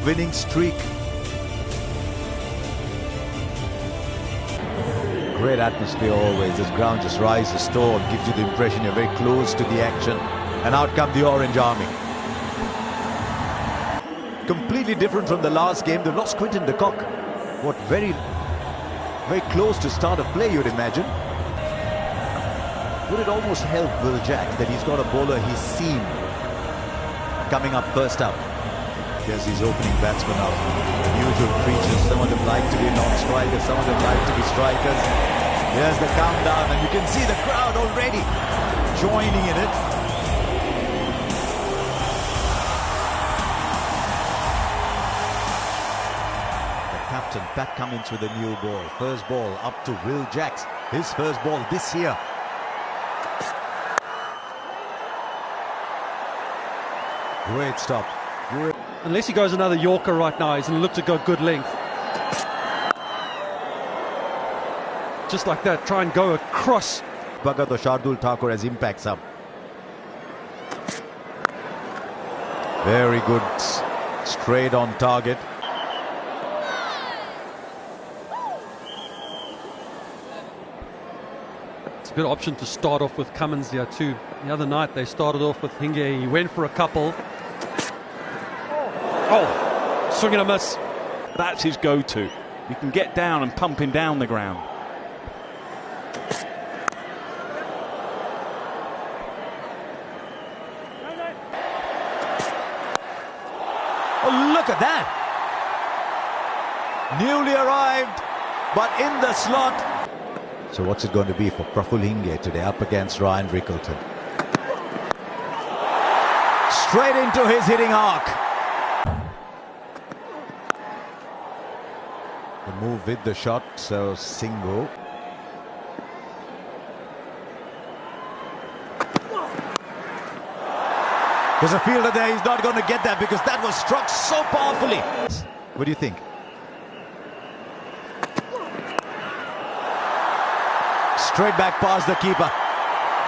winning streak. Great atmosphere always. This ground just rises tall, gives you the impression you're very close to the action. And out come the Orange Army. Completely different from the last game. They've lost Quinton de Kock. What, very close to start of play, you'd imagine. Would it almost help Will Jacks that he's got a bowler he's seen coming up first up? Here's his opening batsman now. Unusual creatures. Some of them like to be non-strikers, some of them like to be strikers. Here's the countdown, and you can see the crowd already joining in it. The captain, Pat Cummins, with a new ball. First ball up to Will Jacks. His first ball this year. Great stop. Great. Unless he goes another Yorker right now, he's going to look to go good length. Just like that, try and go across. Bhagat or Shardul Thakur has impact sub. Very good, straight on target. It's a good option to start off with Cummins there too. The other night they started off with Hinge. He went for a couple. Oh, swing and a miss. That's his go-to. You can get down and pump him down the ground. Oh, look at that! Newly arrived, but in the slot. So what's it going to be for Praful Hinge today up against Ryan Rickleton? Straight into his hitting arc. The move with the shot, so single. There's a fielder there, he's not going to get that because that was struck so powerfully. What do you think? Straight back past the keeper.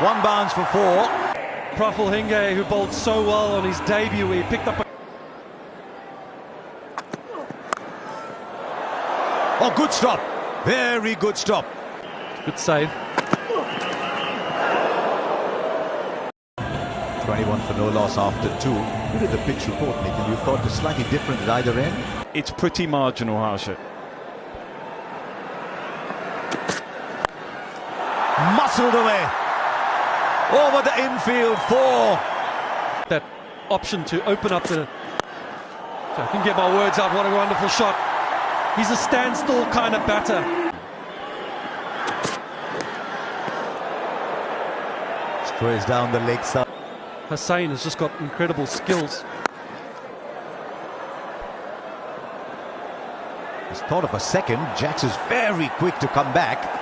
One bounce for 4. Praful Hinge, who bowled so well on his debut, he picked up a... Oh, good stop. Very good stop. Good save. 21 for no loss after 2. Look at the pitch report, Nikhil. You thought it was slightly different at either end? It's pretty marginal, Harsha. Muscled away. Over the infield 4. That option to open up the... So I can get my words out. What a wonderful shot. He's a standstill kind of batter. Sprays down the leg side. Hussain has just got incredible skills. He's thought of a second. Jacks is very quick to come back.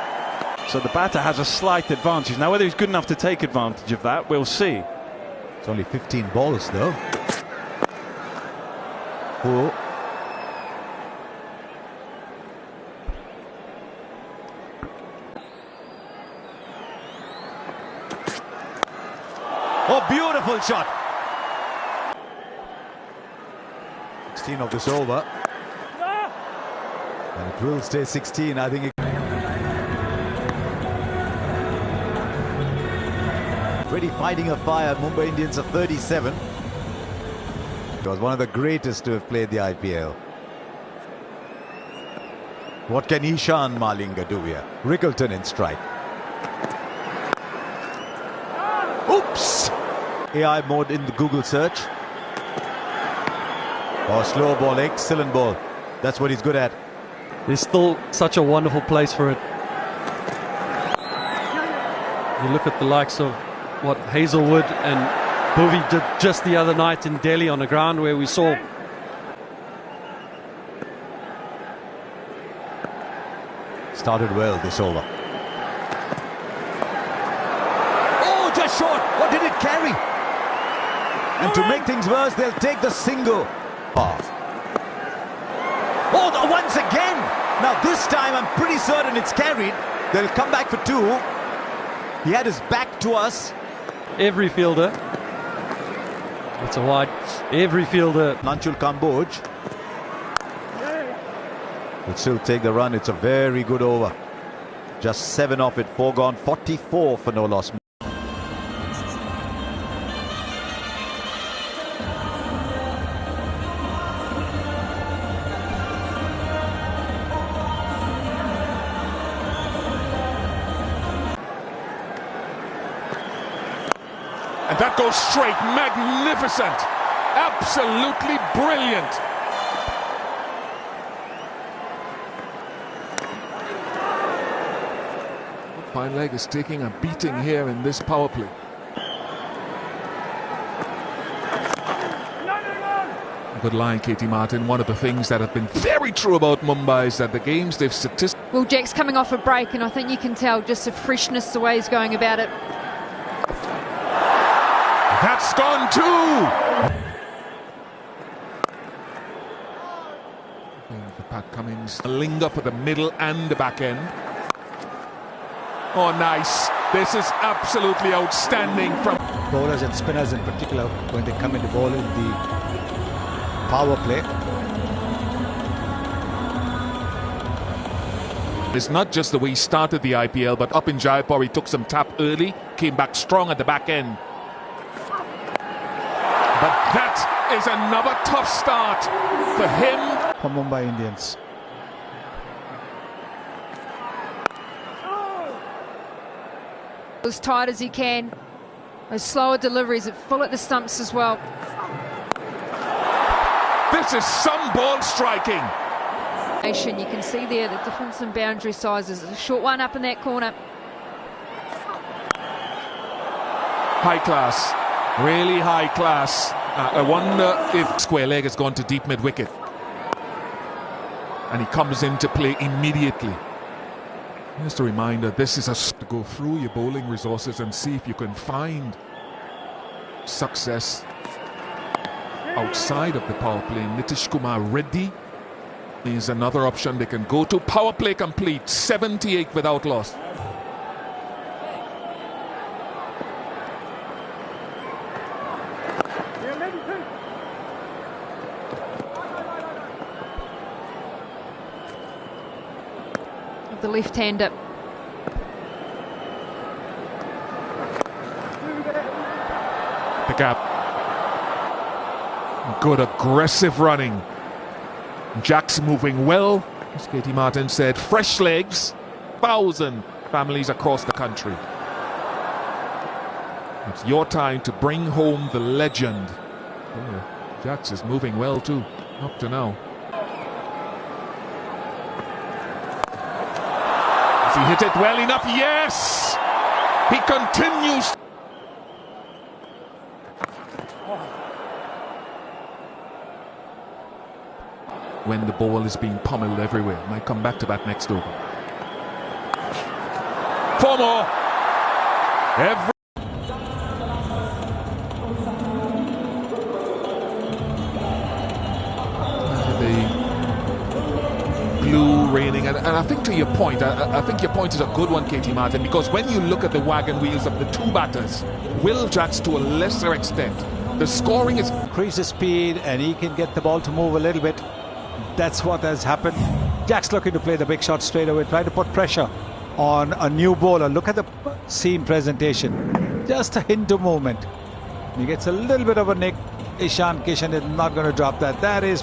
So the batter has a slight advantage. Now, whether he's good enough to take advantage of that, we'll see. It's only 15 balls, though. Cool. Oh, beautiful shot. 16 of this over. And it will stay 16, I think. Already fighting a fire. Mumbai Indians are 37. He was one of the greatest to have played the IPL. What can Ishan Malinga do here? Rickleton in strike. Oops! AI mode in the Google search. Oh, slow ball, excellent ball. That's what he's good at. There's still such a wonderful place for it. You look at the likes of what Hazelwood and Bhuvi did just the other night in Delhi on the ground where we saw. Started well this over. Oh, just short. What did it carry? And to make things worse, they'll take the single. Oh, once again. Now this time I'm pretty certain it's carried. They'll come back for 2. He had his back to us. Every fielder, it's a wide, every fielder. Nanchul Kamboj. Could still take the run. It's a very good over. Just 7 off it, 4 gone, 44 for no loss. And that goes straight. Magnificent. Absolutely brilliant. Fine leg is taking a beating here in this power play. Good line, Katie Martin. One of the things that have been very true about Mumbai is that the games they've statistically... Well, Jack's coming off a break, and I think you can tell just the freshness, the way he's going about it. That's gone too! For Pat Cummins, a linger for the middle and the back end. Oh, nice. This is absolutely outstanding from... Bowlers and spinners in particular, when they come into bowl in the power play. It's not just the way he started the IPL, but up in Jaipur he took some tap early, came back strong at the back end. But that is another tough start for him. For Mumbai Indians. As tight as he can. Those slower deliveries, full at the stumps as well. This is some ball striking. You can see there the difference in boundary sizes. A short one up in that corner. High class. Really high class. I wonder if square leg has gone to deep mid wicket. And he comes into play immediately. Just a reminder, this is to go through your bowling resources and see if you can find success outside of the power play. Nitish Kumar Reddy is another option they can go to. Power play complete, 78 without loss. The left-hander. The gap. Good aggressive running. Jack's moving well. As Katie Martin said, fresh legs. 1,000 families across the country. It's your time to bring home the legend. Oh, Jax is moving well too, up to now. Has he hit it well enough? Yes! He continues. When the ball is being pummeled everywhere. Might come back to that next over. 4 more. The blue raining, and I think to your point, I think your point is a good one, Katie Martin, because when you look at the wagon wheels of the two batters, Will Jacks to a lesser extent, the scoring is... Increases speed and he can get the ball to move a little bit. That's what has happened. Jack's looking to play the big shot straight away, trying to put pressure on a new bowler. Look at the seam presentation. Just a hint of movement. He gets a little bit of a nick. Ishan Kishan is not going to drop that. That is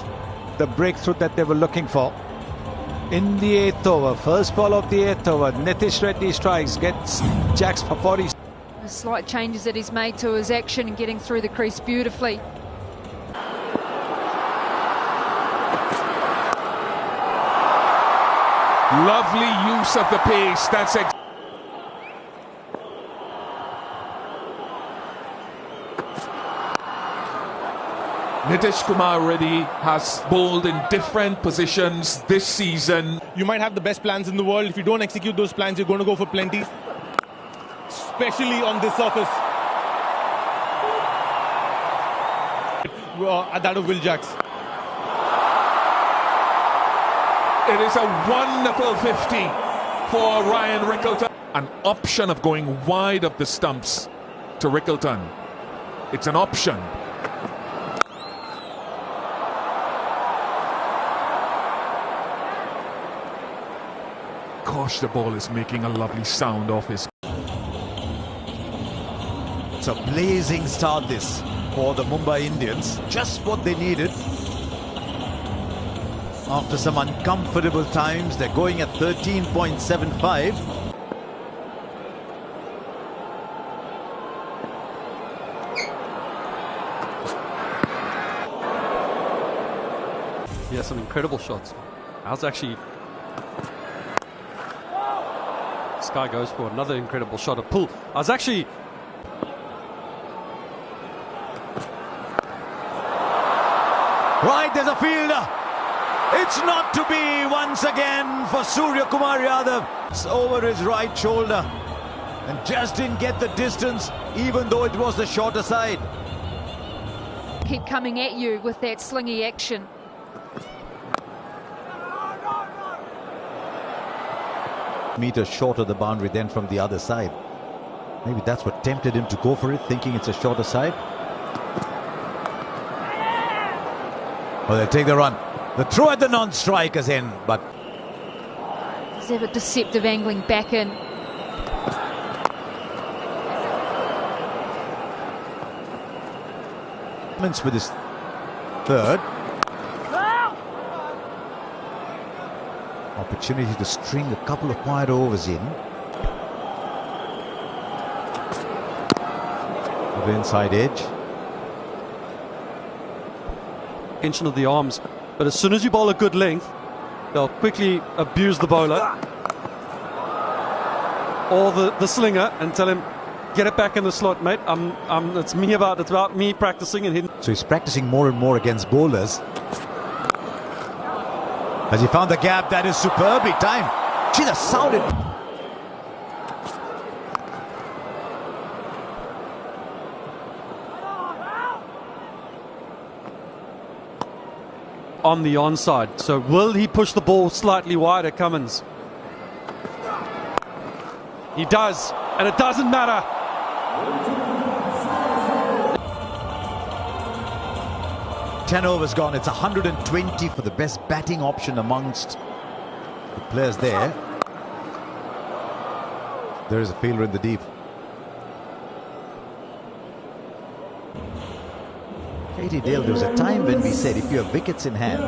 the breakthrough that they were looking for. In the 8th over, first ball of the 8th over, Nitish Reddy strikes, gets Jacks for 40. The slight changes that he's made to his action and getting through the crease beautifully. Lovely use of the pace. That's Nitish Kumar Reddy has bowled in different positions this season. You might have the best plans in the world. If you don't execute those plans, you're going to go for plenty. Especially on this surface. At that of Will Jacks. It is a wonderful 50 for Ryan Rickleton. An option of going wide of the stumps to Rickleton. It's an option. Gosh, the ball is making a lovely sound off his. It's a blazing start this for the Mumbai Indians. Just what they needed. After some uncomfortable times, they're going at 13.75. Yeah, some incredible shots. I was actually... This guy goes for another incredible shot, a pull. I was actually... Right, there's a fielder. It's not to be once again for Surya Kumar Yadav. It's over his right shoulder and just didn't get the distance, even though it was the shorter side. Keep coming at you with that slingy action. Meters short of the boundary then from the other side. Maybe that's what tempted him to go for it, thinking it's a shorter side. Well, they take the run. The throw at the non-strikers in, but... Does have a deceptive angling back in. With his third. Opportunity to string a couple of quiet overs in. The inside edge. Tension of the arms, but as soon as you bowl a good length, they'll quickly abuse the bowler or the slinger and tell him, get it back in the slot, mate. It's about me practicing and hitting. So he's practicing more and more against bowlers. Has he found the gap? That is superbly timed. Gee, that sounded. On the onside. So will he push the ball slightly wider, Cummins? He does, and it doesn't matter. Ten overs gone. It's 120 for the best batting option amongst the players there. There is a fielder in the deep. Katie Dale, there was a time when we said if you have wickets in hand,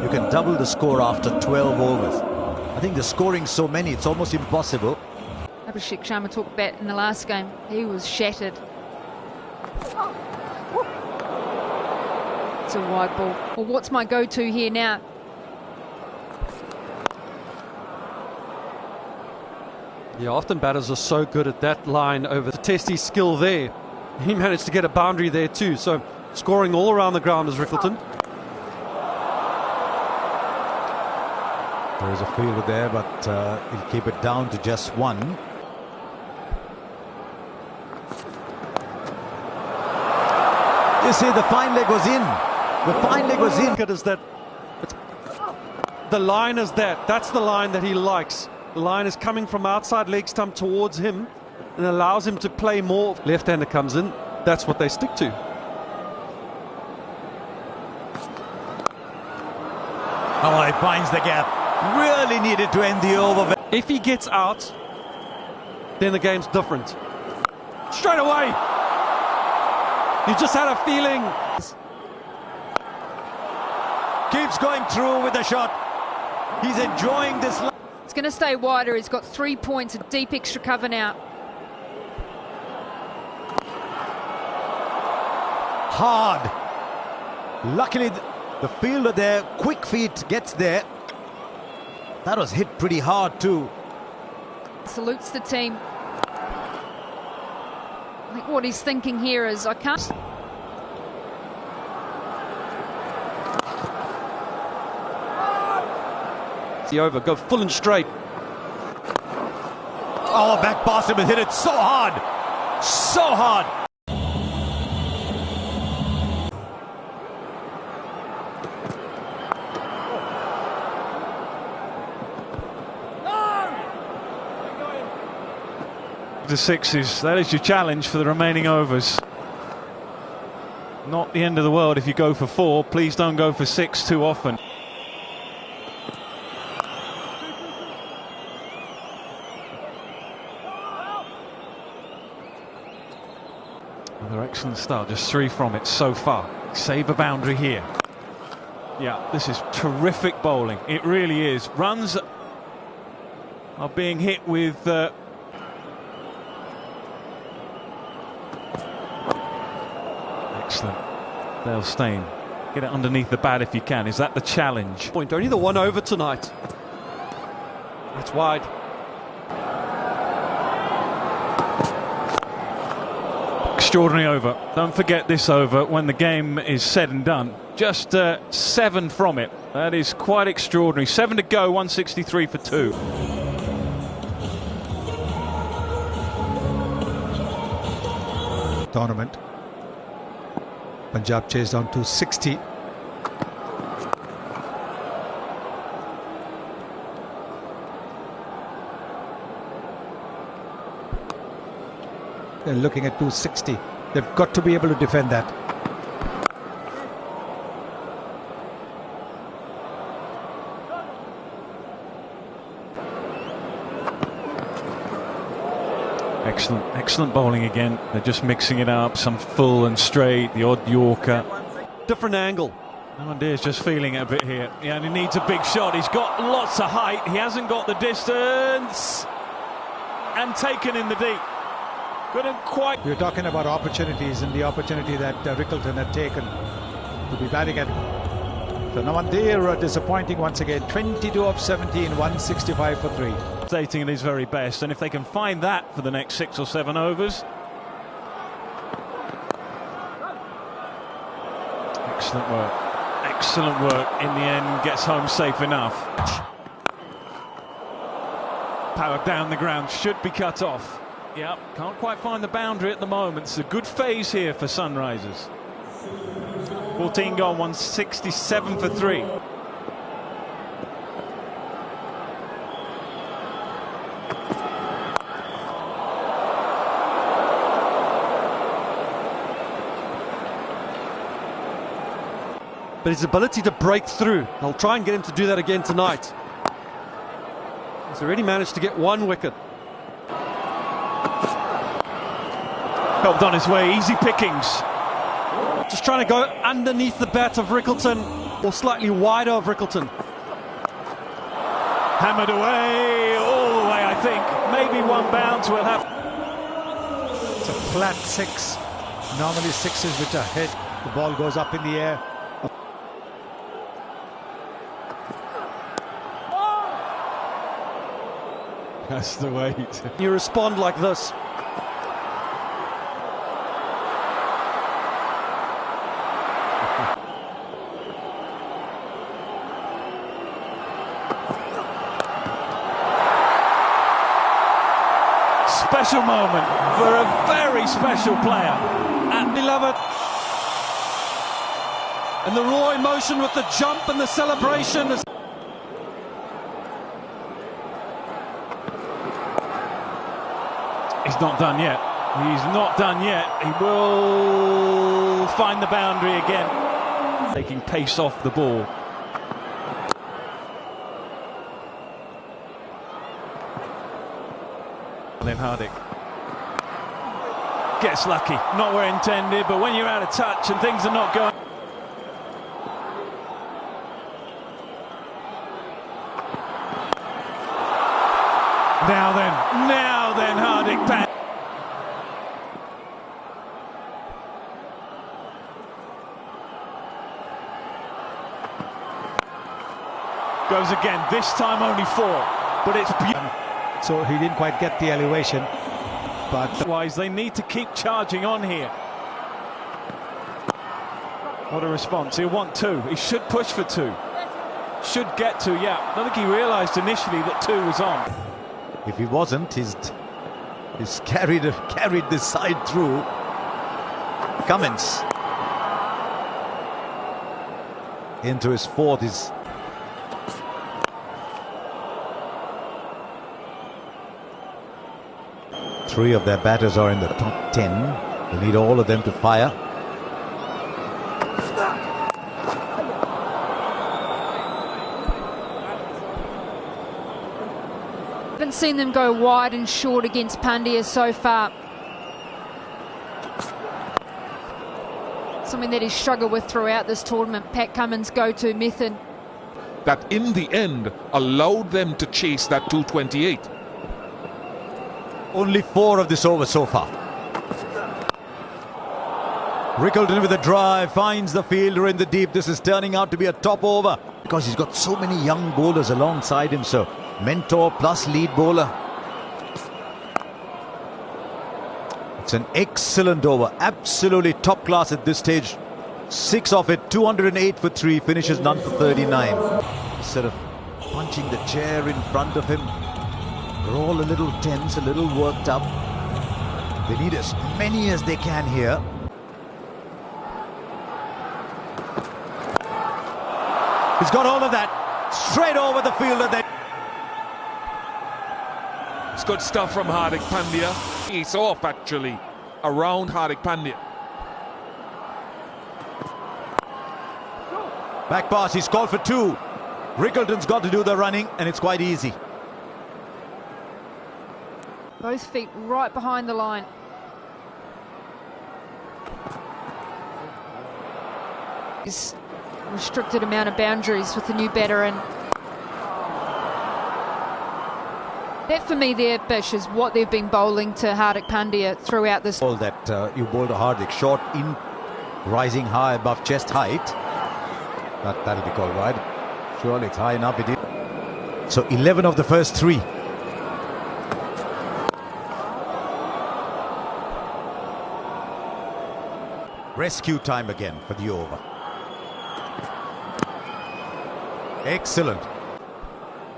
you can double the score after 12 overs. I think the scoring's so many, it's almost impossible. Abhishek Sharma talked about in the last game. He was shattered. It's a wide ball. Well, what's my go-to here now? Yeah, often batters are so good at that line over to test his skill there. He managed to get a boundary there too, so scoring all around the ground is Rickleton. There is a fielder there, but he'll keep it down to just one. You see, the fine leg was in. The fine leg was in. Is that the line is that. That's the line that he likes. The line is coming from outside leg stump towards him and allows him to play more. Left-hander comes in. That's what they stick to. Oh, he finds the gap. Really needed to end the over. If he gets out, then the game's different. Straight away. You just had a feeling. Keeps going through with the shot. He's enjoying this. It's going to stay wider. He's got 3 points, a deep extra cover now. Hard. Luckily, the fielder there, quick feet, gets there. That was hit pretty hard too. Salutes the team. I think what he's thinking here is, I can't. The over, go full and straight. Oh, back past him and hit it so hard. So hard. The sixes, that is your challenge for the remaining overs. Not the end of the world if you go for 4. Please don't go for 6 too often. Another excellent start, just 3 from it so far. Save a boundary here. Yeah, this is terrific bowling. It really is. Runs are being hit with... Excellent. Dale Steyn. Get it underneath the bat if you can. Is that the challenge? Point. Only the one over tonight. It's wide. Extraordinary over. Don't forget this over when the game is said and done. Just 7 from it. That is quite extraordinary. 7 to go, 163 for 2. Tournament. Punjab chased on to 60. They're looking at 260. They've got to be able to defend that. Excellent bowling again. They're just mixing it up. Some full and straight, the odd Yorker. Different angle. Namandir's just feeling it a bit here. Yeah, and he needs a big shot. He's got lots of height. He hasn't got the distance. And taken in the deep. Couldn't quite. We're talking about opportunities, and the opportunity that Rickleton had taken to be batting at. So Namandir disappointing once again. 22 of 17, 165 for 3. Stating at his very best, and if they can find that for the next 6 or 7 overs. Excellent work. Excellent work. In the end, gets home safe enough. Power down the ground, should be cut off. Yep, can't quite find the boundary at the moment. It's a good phase here for Sunrisers. 14 gone, 167 for 3. But his ability to break through, they'll try and get him to do that again tonight. He's already managed to get 1 wicket. Helped on his way, easy pickings. Just trying to go underneath the bat of Rickleton, or slightly wider of Rickleton. Hammered away, all the way, I think. Maybe 1 bounce will have. It's a flat 6. Normally 6s which are hit. The ball goes up in the air. That's the way You respond like this. Special moment for a very special player. We love it. And the raw emotion with the jump and the celebration. He's not done yet. He's not done yet. He will find the boundary again. Taking pace off the ball. And then Hardik gets lucky. Not where intended, but when you're out of touch and things are not going. Now then, Hardik back. Goes again, this time only 4, but it's beautiful. So he didn't quite get the elevation, but Otherwise, they need to keep charging on here. What a response. He'll want 2. He should push for 2. Should get 2, yeah. I don't think he realised initially that 2 was on. If he wasn't, he's carried this side through. Cummins into his 4th. His three of their batters are in the top 10. They need all of them to fire. Haven't seen them go wide and short against Pandya so far. something that he's struggled with throughout this tournament. Pat Cummins' go-to method. That in the end allowed them to chase that 228. Only 4 of this over so far. Rickleton with a drive, finds the fielder in the deep. This is turning out to be a top over because he's got so many young bowlers alongside him. So mentor plus lead bowler. It's an excellent over, absolutely top class at this stage. 6 off it, 208 for 3, finishes none for 39. Instead of punching the chair in front of him, they're all a little tense, a little worked up. They need as many as they can here. He's got all of that straight over the fielder. It's good stuff from Hardik Pandya. He's off actually around Hardik Pandya. Back pass, he's called for 2. Rickleton's got to do the running, and it's quite easy. Both feet right behind the line. He's restricted amount of boundaries with the new batter, and that for me there, Bish, is what they've been bowling to Hardik Pandya throughout this. Ball that you bowled to Hardik, short in, rising high above chest height. That'll be called wide. Surely it's high enough. It is. So 11 of the first 3. Rescue time again for the over. Excellent.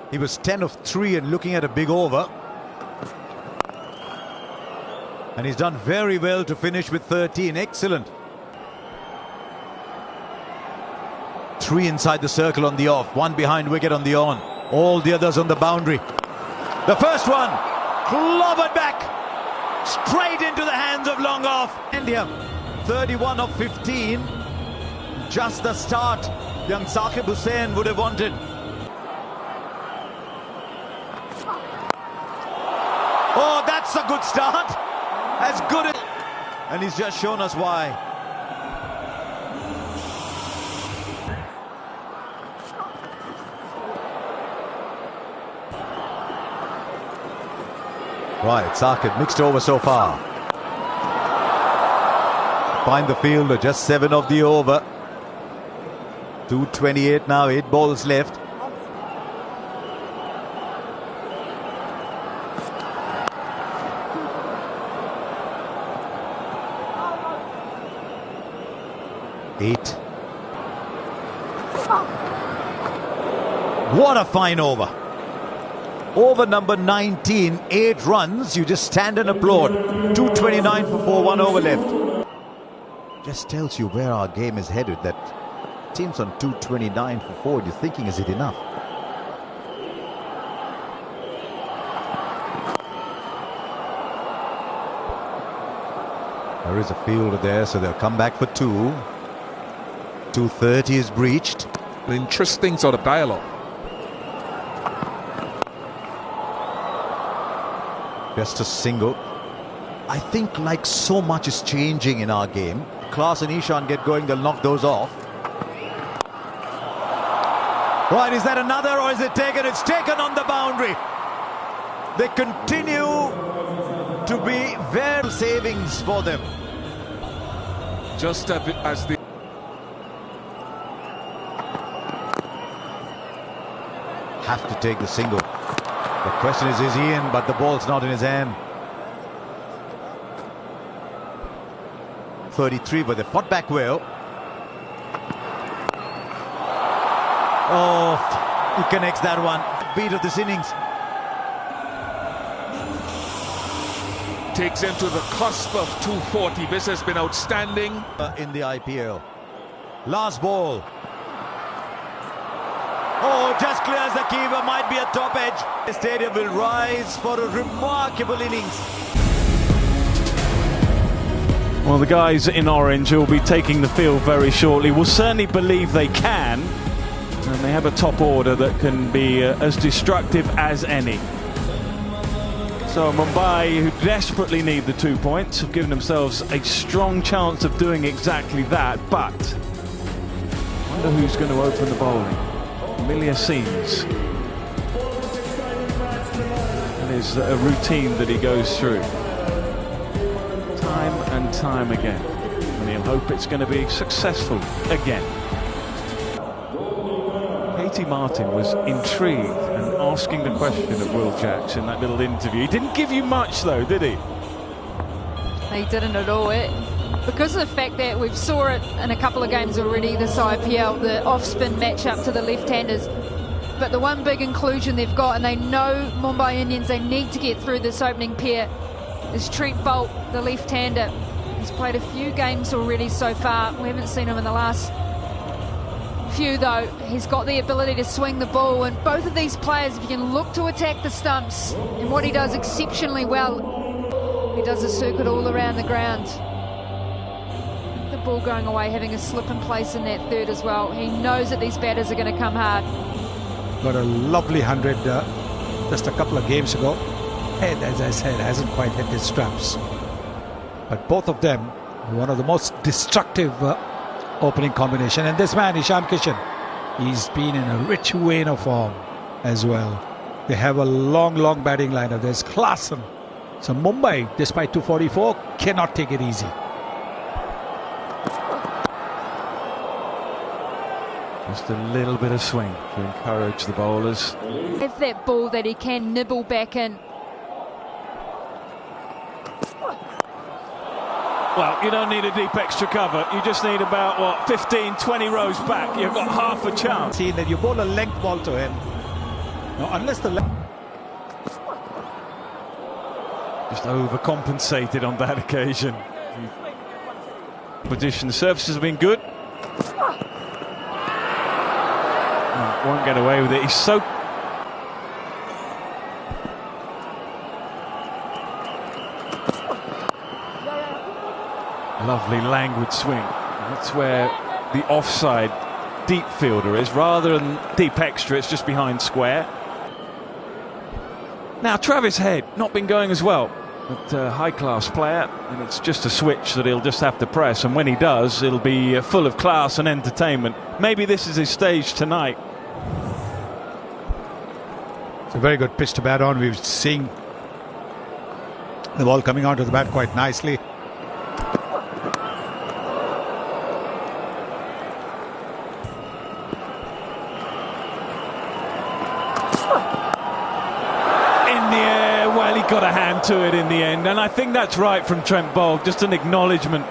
He was 10 of 3 and looking at a big over. And he's done very well to finish with 13. Excellent. 3 inside the circle on the off, 1 behind wicket on the on. All the others on the boundary. The first one clobbered back straight into the hands of long off. India 31 of 15. Just the start young Saqib Hussain would have wanted. Oh, that's a good start. As good as... And he's just shown us why. Right, Saqib mixed over so far. Find the fielder, just 7 of the over. 228 now, 8 balls left. Eight. What a fine over. Over number 19, 8 runs. You just stand and applaud. 229 for 4, 1 over left. Just tells you where our game is headed. That team's on 229 for 4. You're thinking, is it enough? There is a fielder there, so they'll come back for 2. 230 is breached. An interesting sort of dialogue. Just a single. I think like so much is changing in our game. Klaas and Ishan get going, they'll knock those off. Right, is that another or is it taken? It's taken on the boundary. They continue to be very savings for them. Just as the... Have to take the single. The question is he in? But the ball's not in his hand. 33, but they fought back well. Oh, he connects that one. Beat of this innings. Takes him to the cusp of 240. This has been outstanding. In the IPL. Last ball. Oh, just clears the keeper, might be a top edge. The stadium will rise for a remarkable innings. Well, the guys in orange will be taking the field very shortly. Will certainly believe they can. And they have a top order that can be as destructive as any. So Mumbai, who desperately need the 2 points, have given themselves a strong chance of doing exactly that, but I wonder who's going to open the bowling. Familiar scenes. And is a routine that he goes through time and time again, and he'll hope it's going to be successful again. Katie Martin was intrigued and asking the question of Will Jacks in that little interview. He didn't give you much though, did he? He didn't at all. Because of the fact that we've saw it in a couple of games already this IPL, the off-spin matchup to the left-handers. But the one big inclusion they've got, and they know Mumbai Indians, they need to get through this opening pair, is Trent Boult, the left-hander. He's played a few games already so far. We haven't seen him in the last few though. He's got the ability to swing the ball, and both of these players, if you can look to attack the stumps, and what he does exceptionally well, he does a circuit all around the ground. The ball going away, having a slip in place in that third as well. He knows that these batters are going to come hard. Got a lovely 100 just a couple of games ago. Head, as I said, hasn't quite hit his straps. But both of them, one of the most destructive opening combination. And this man, Isham Kishan, he's been in a rich vein of form as well. They have a long batting lineup. There's Klaasen. So Mumbai, despite 244, cannot take it easy. Just a little bit of swing to encourage the bowlers. Have that ball that he can nibble back in. Well, you don't need a deep extra cover. You just need about, what, 15, 20 rows back. You've got half a chance. See that you bowl a length ball to him. No, unless the Just overcompensated on that occasion. Position, the surfaces have been good. Won't get away with it. He's so... Lovely languid swing. That's where the offside deep fielder is. Rather than deep extra, it's just behind square. Now Travis Head, not been going as well, but high-class player, and it's just a switch that he'll just have to press, and when he does, it'll be full of class and entertainment. Maybe this is his stage tonight. It's a very good pitch to bat on. We've seen the ball coming onto the bat quite nicely. Well, he got a hand to it in the end, and I think that's right from Trent Boult, just an acknowledgement.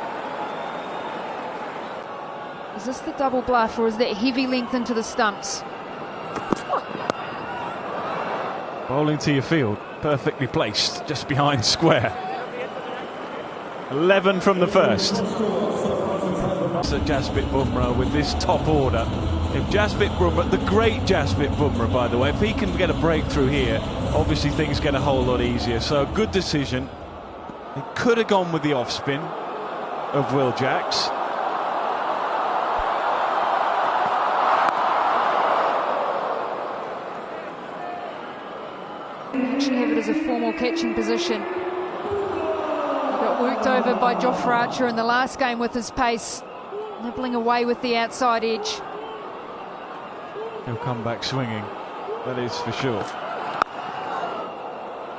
Is this the double bluff, or is that heavy length into the stumps? Bowling to your field, perfectly placed, just behind square. 11 from the first. So Jasprit Bumrah with this top order. If Jasprit Bumrah, the great Jasprit Bumrah, by the way, if he can get a breakthrough here, obviously things get a whole lot easier. So a good decision. He could have gone with the off spin of Will Jacks. Actually have it as a formal catching position. He got worked over by Jofra Archer in the last game with his pace, nibbling away with the outside edge. He'll come back swinging, that is for sure.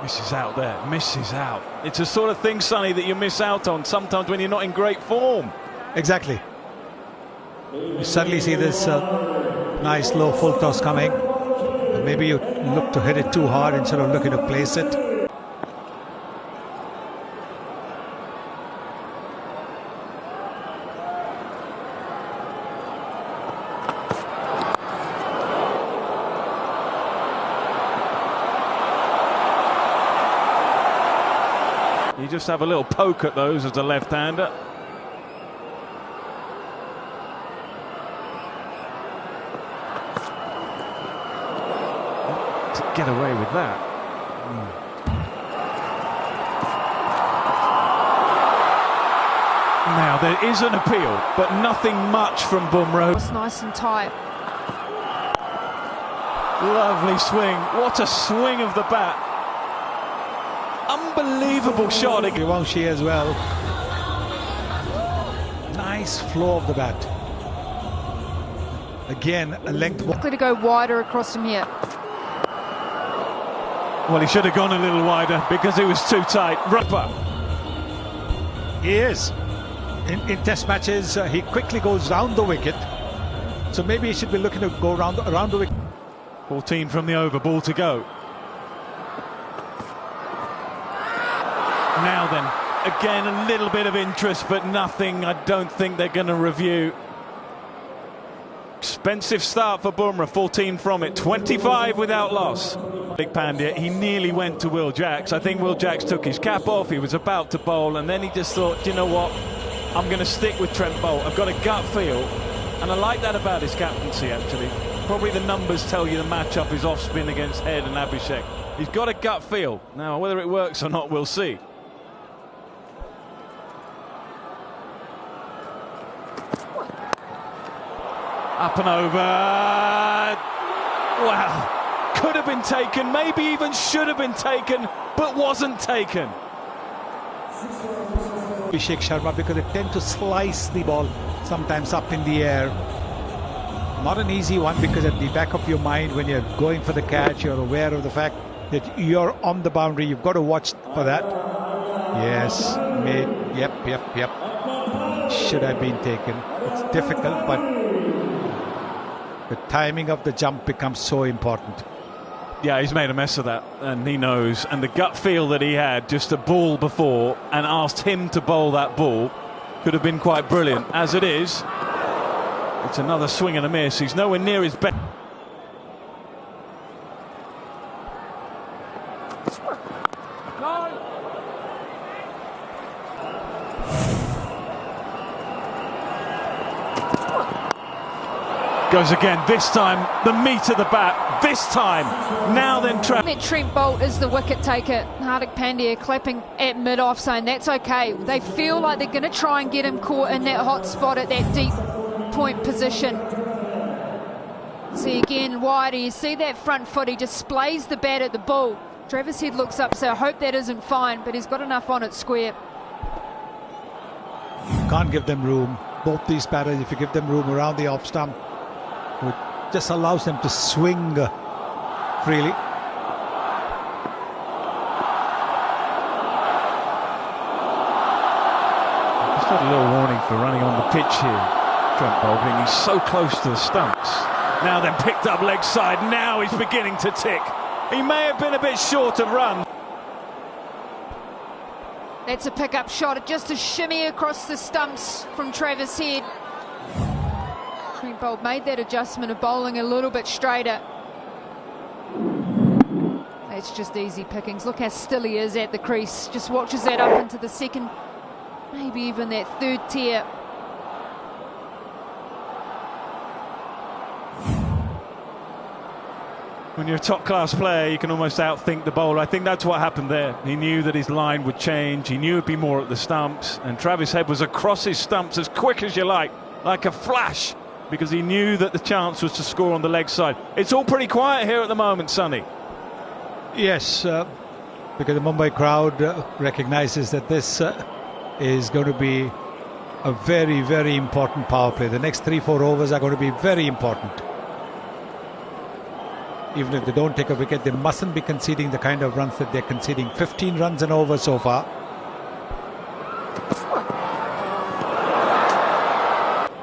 Misses out there, misses out. It's a sort of thing, Sonny, that you miss out on sometimes when you're not in great form. Exactly. You suddenly see this nice low full toss coming. And maybe you look to hit it too hard instead of looking to place it. You just have a little poke at those as a left-hander. To get away with that. Now there is an appeal, but nothing much from Bumrah. It's nice and tight. Lovely swing. What a swing of the bat. unbelievable shot. She as well. Nice flow of the bat. Again, a length ball. Likely to go wider across from here. Well, he should have gone a little wider because it was too tight. Rupper. He is. In test matches, he quickly goes round the wicket. So maybe he should be looking to go around the wicket. 14 from the over, ball to go. Now then, again a little bit of interest, but nothing I don't think they're going to review. Expensive start for Bumrah, 14 from it, 25 without loss. Big Pandya, he nearly went to Will Jacks. I think Will Jacks took his cap off, he was about to bowl, and then he just thought, you know what, I'm going to stick with Trent Boult. I've got a gut feel, and I like that about his captaincy actually. Probably the numbers tell you the matchup is off spin against Head and Abhishek. He's got a gut feel. Now, whether it works or not, we'll see. Up and over. Wow. Could have been taken, maybe even should have been taken, but wasn't taken. Abhishek Sharma, because they tend to slice the ball sometimes up in the air. Not an easy one, because at the back of your mind when you're going for the catch, you're aware of the fact that you're on the boundary. You've got to watch for that. Yes, mate. Yep. Should have been taken. It's difficult, but the timing of the jump becomes so important. Yeah, he's made a mess of that, and he knows. And the gut feel that he had just a ball before and asked him to bowl that ball could have been quite brilliant. As it is, it's another swing and a miss. He's nowhere near his best. Goes again, this time the meat of the bat, this time. Now then Trent Boult is the wicket taker. Hardik Pandya clapping at mid-off saying that's okay. They feel like they're going to try and get him caught in that hot spot at that deep point position. See again wider, you see that front foot, he displays the bat at the ball. Travis Head looks up, so I hope that isn't fine, but he's got enough on it square. Can't give them room. Both these batters, if you give them room around the off stump, it just allows them to swing freely. Just had a little warning for running on the pitch here. Trent Boult, he's so close to the stumps. Now then picked up leg side, now he's beginning to tick. He may have been a bit short of run. That's a pick-up shot, just a shimmy across the stumps from Travis Head. Trent Boult made that adjustment of bowling a little bit straighter. That's just easy pickings. Look how still he is at the crease. Just watches that up into the second, maybe even that third tier. When you're a top-class player, you can almost outthink the bowler. I think that's what happened there. He knew that his line would change. He knew it'd be more at the stumps. And Travis Head was across his stumps as quick as you like a flash, because he knew that the chance was to score on the leg side. It's all pretty quiet here at the moment, Sonny. Yes, because the Mumbai crowd recognises that this is going to be a very, very important power play. The next 3-4 overs are going to be very important. Even if they don't take a wicket, they mustn't be conceding the kind of runs that they're conceding. 15 runs an over so far.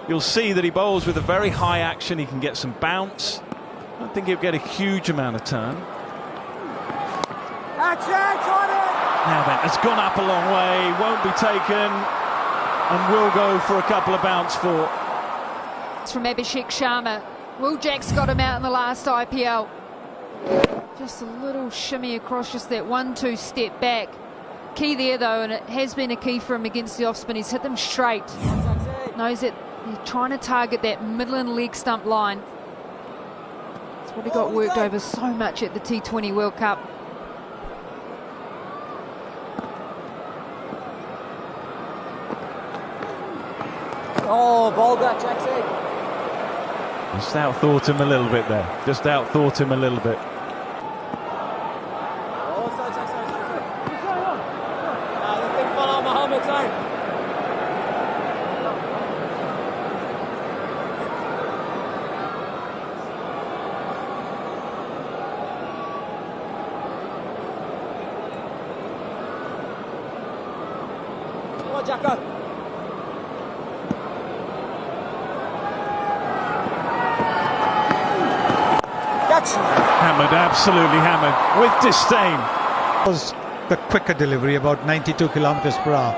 You'll see that he bowls with a very high action. He can get some bounce. I don't think he'll get a huge amount of turn. Now then, has gone up a long way, won't be taken, and will go for a couple of bounce for. It's from Abhishek Sharma. Will Jacks got him out in the last IPL. Just a little shimmy across, just that 1-2 step back. Key there though, and it has been a key for him against the off spin. He's hit them straight. Knows that he's trying to target that Midland leg stump line. That's what he got worked over so much at the T20 World Cup. Oh, ball back, Jackson. Just outthought him a little bit there. Just outthought him a little bit. Jacko. Catch. Hammered, absolutely hammered, with disdain. Was the quicker delivery, about 92 kilometers per hour.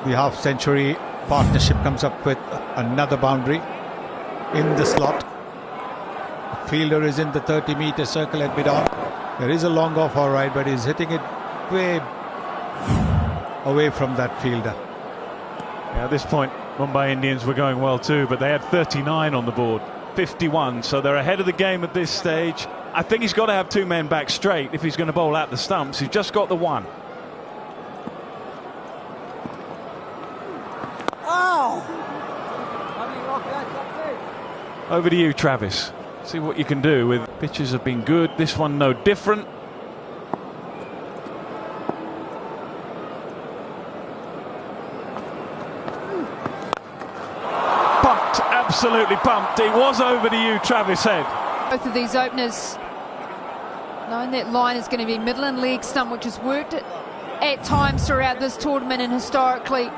The half-century partnership comes up with another boundary in the slot. The fielder is in the 30-meter circle at mid-on. There is a long off, all right, but he's hitting it way away from that fielder. Yeah, at this point, Mumbai Indians were going well too, but they had 39 on the board, 51, so they're ahead of the game at this stage. I think he's got to have two men back straight if he's going to bowl out the stumps. He's just got the one. Over to you, Travis. See what you can do. With pitches have been good. This one no different. Pumped, absolutely pumped. He was over to you, Travis Head. Both of these openers knowing that line is going to be middle and leg stump, which has worked at times throughout this tournament and historically.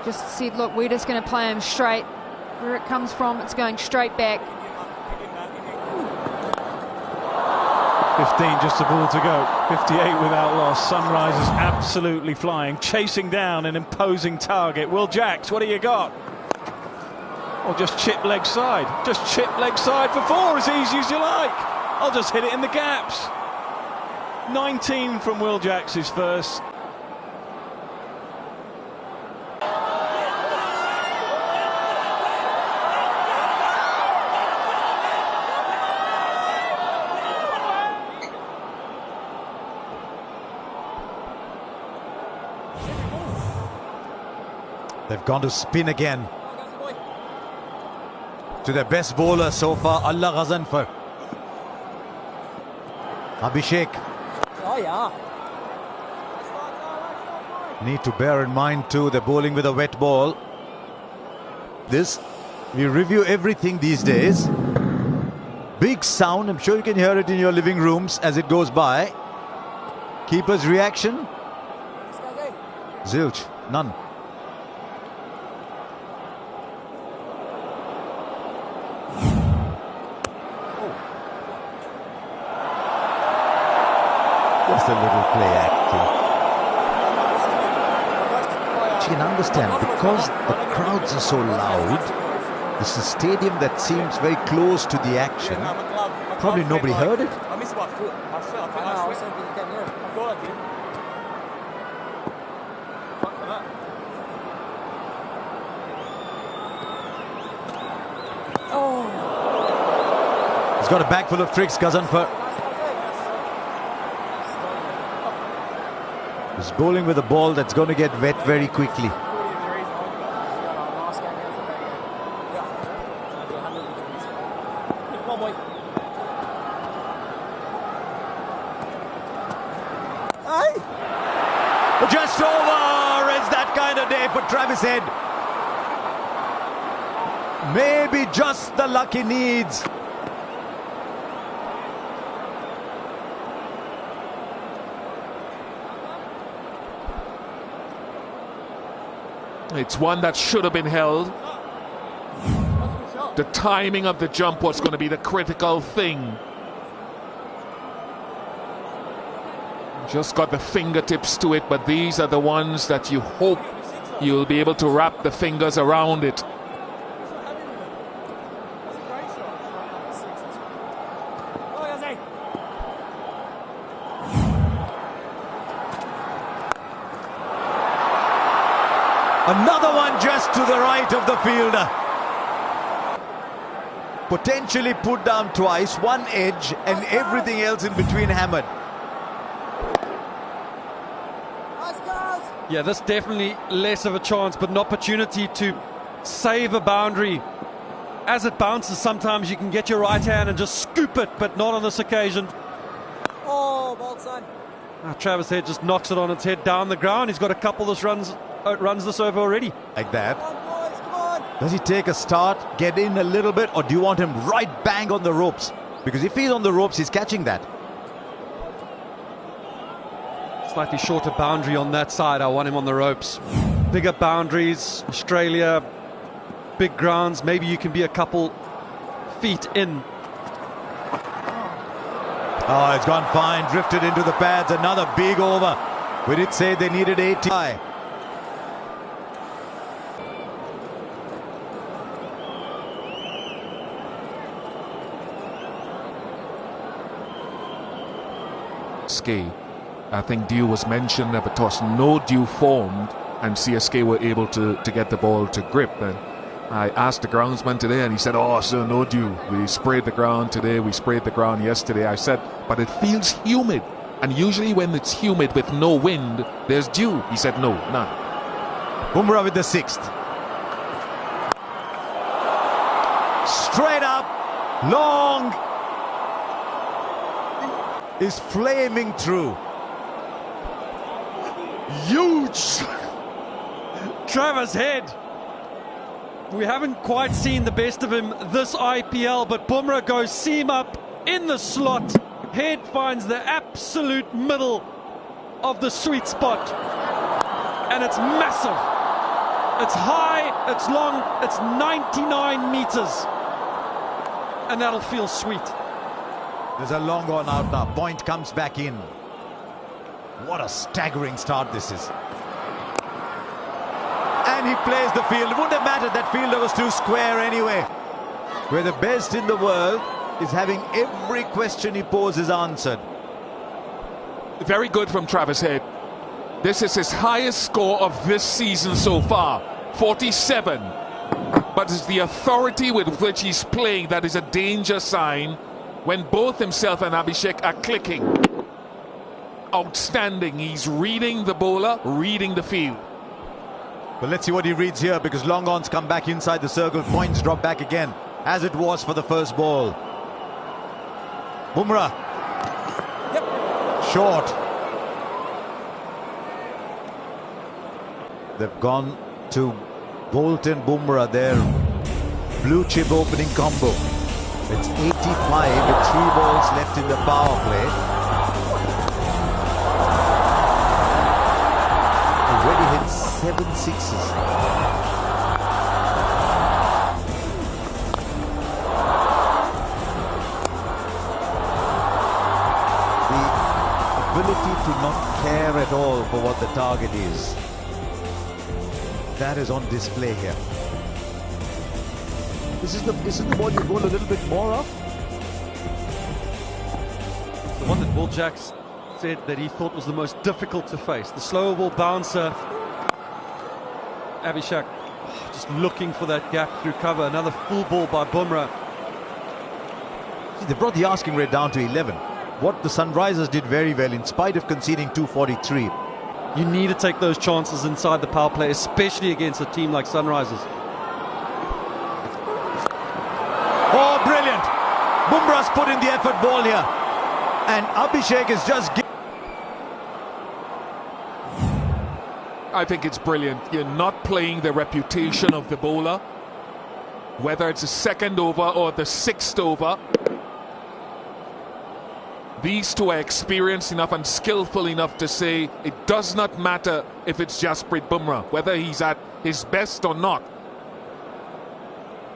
Just said, look, we're just going to play him straight. Where it comes from, it's going straight back. 15, just a ball to go. 58 without loss. Sunrisers absolutely flying, chasing down an imposing target. Will Jacks, what do you got? Or just chip leg side. Just chip leg side for four, as easy as you like. I'll just hit it in the gaps. 19 from Will Jacks, his first. They've gone to spin again. To their best bowler so far, Allah Ghazanfar. Abhishek. Oh, yeah. Need to bear in mind too, they're bowling with a wet ball. This, we review everything these days. Big sound, I'm sure you can hear it in your living rooms as it goes by. Keeper's reaction? Zilch, none. Just a little play acting. You can understand, because the crowds are so loud, this is a stadium that seems very close to the action. Probably nobody heard it. He's got a bag full of tricks, Ghazanfar. He's bowling with a ball that's going to get wet very quickly. Just over. It's that kind of day for Travis Head. Maybe just the luck he needs. It's one that should have been held. The timing of the jump was going to be the critical thing. Just got the fingertips to it, but these are the ones that you hope you'll be able to wrap the fingers around it. Another one just to the right of the fielder. Potentially put down twice, one edge and everything else in between hammered. Yeah, that's definitely less of a chance, but an opportunity to save a boundary. As it bounces, sometimes you can get your right hand and just scoop it, but not on this occasion. Oh, ball son. Travis Head just knocks it on its head down the ground. He's got a couple that runs this over already. Like that. Come on, boys, come on. Does he take a start, get in a little bit, or do you want him right bang on the ropes? Because if he's on the ropes, he's catching that. Slightly shorter boundary on that side. I want him on the ropes. Bigger boundaries, Australia, big grounds. Maybe you can be a couple feet in. Oh, it's gone fine. Drifted into the pads. Another big over. We did say they needed 80. CSK. I think dew was mentioned at the toss. No dew formed, and CSK were able to get the ball to grip. And I asked the groundsman today, and he said, "Oh, sir, no dew. We sprayed the ground today. We sprayed the ground yesterday." I said, "But it feels humid, and usually when it's humid with no wind, there's dew." He said, "No, none." Bumrah with the 6th. Straight up, long, is flaming through. Huge! Travis Head. We haven't quite seen the best of him this IPL, but Bumrah goes seam up in the slot. Head finds the absolute middle of the sweet spot. And it's massive. It's high, it's long, it's 99 meters. And that'll feel sweet. There's a long one out now. Point comes back in. What a staggering start this is. And he plays the field. It wouldn't have mattered. That fielder was too square anyway. Where the best in the world is having every question he poses answered. Very good from Travis Head. This is his highest score of this season so far, 47. But it's the authority with which he's playing that is a danger sign when both himself and Abhishek are clicking. Outstanding. He's reading the bowler, reading the field. But let's see what he reads here, because long ons come back inside the circle. Points drop back again, as it was for the first ball. Bumrah. Yep. Short. They've gone to Bolt and Bumrah, their blue chip opening combo. It's 85 with 3 balls left in the power play. Already hit 7 sixes. The ability to not care at all for what the target is, that is on display here. This is the ball you bowl a little bit more of. The one that Will Jacks said that he thought was the most difficult to face. The slower ball bouncer. Abhishek just looking for that gap through cover. Another full ball by Bumrah. See, they brought the asking rate down to 11. What the Sunrisers did very well, in spite of conceding 243. You need to take those chances inside the power play, especially against a team like Sunrisers. Oh, brilliant! Bumrah's put in the effort ball here. And Abhishek is just... I think it's brilliant. You're not playing the reputation of the bowler, whether it's the 2nd over or the 6th over. These two are experienced enough and skillful enough to say it does not matter if it's Jasprit Bumrah, whether he's at his best or not.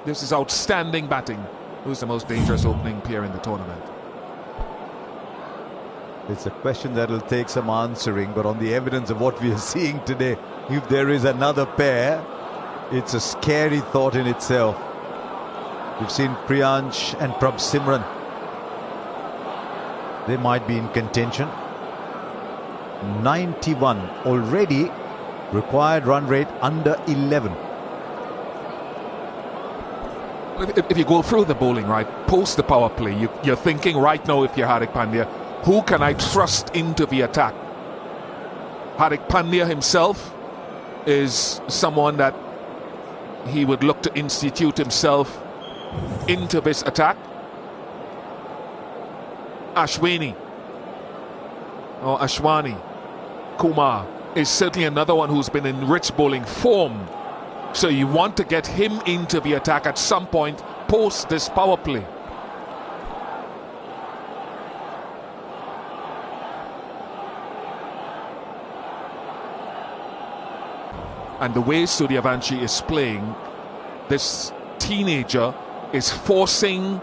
This is outstanding batting. Who's the most dangerous opening pair in the tournament? It's a question that'll take some answering, but on the evidence of what we are seeing today, if there is another pair, it's a scary thought in itself. We've seen Priyansh and Prabh Simran. They might be in contention. 91 already. Required run rate under 11. If you go through the bowling, right, post the power play, you're thinking right now, if you're Hardik Pandya, who can I trust into the attack? Hardik Pandya himself is someone that he would look to institute himself into this attack. Ashwani or Ashwani Kumar is certainly another one who's been in rich bowling form. So you want to get him into the attack at some point post this power play. And the way Suryavanshi is playing, this teenager is forcing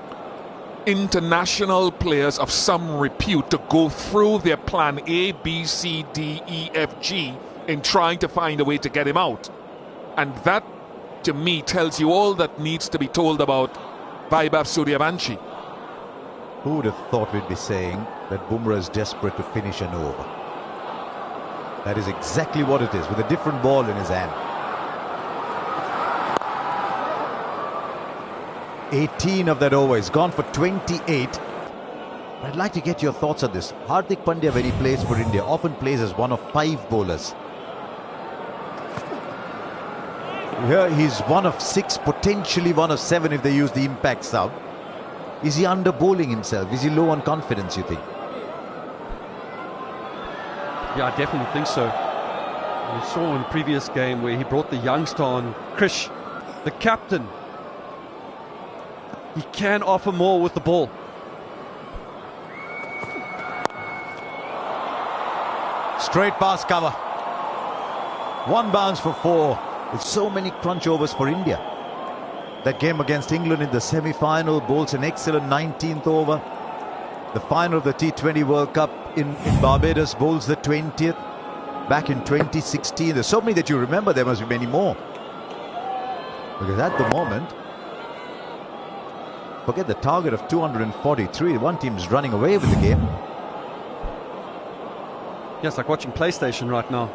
international players of some repute to go through their plan A, B, C, D, E, F, G in trying to find a way to get him out. And that, to me, tells you all that needs to be told about Vaibhav Suryavanshi. Who would have thought we'd be saying that Bumrah is desperate to finish an over? That is exactly what it is, with a different ball in his hand. 18 of that over. He's gone for 28. I'd like to get your thoughts on this. Hardik Pandya, when he plays for India, often plays as one of 5 bowlers. Here he's one of 6, potentially one of 7 if they use the impact sub. Is he under bowling himself? Is he low on confidence, you think? Yeah, I definitely think so. We saw in the previous game where he brought the youngster on, Krish, the captain. He can offer more with the ball. Straight pass cover. 1 bounce for 4. With so many crunch overs for India. That game against England in the semi-final bowls an excellent 19th over. The final of the T20 World Cup in Barbados bowls the 20th. Back in 2016. There's so many that you remember. There must be many more. Because at the moment, forget the target of 243. One team's running away with the game. Yes, like watching PlayStation right now.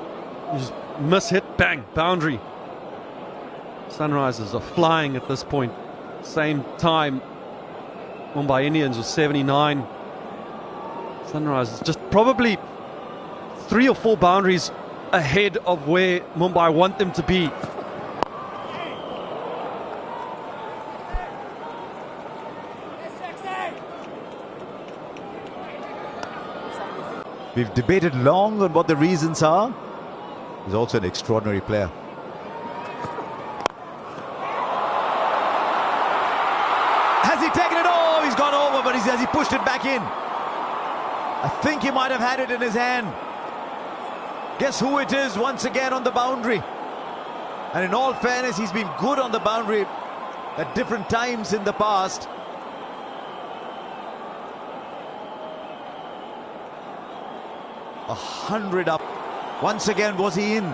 You just miss hit, bang, boundary. Sunrisers are flying at this point. Same time, Mumbai Indians was 79. Sunrisers just probably 3 or 4 boundaries ahead of where Mumbai want them to be. We've debated long on what the reasons are. He's also an extraordinary player. Has he taken it? Oh, he's gone over, but has he pushed it back in? I think he might have had it in his hand. Guess who it is once again on the boundary? And in all fairness, he's been good on the boundary at different times in the past. A 100 up. Once again, was he in?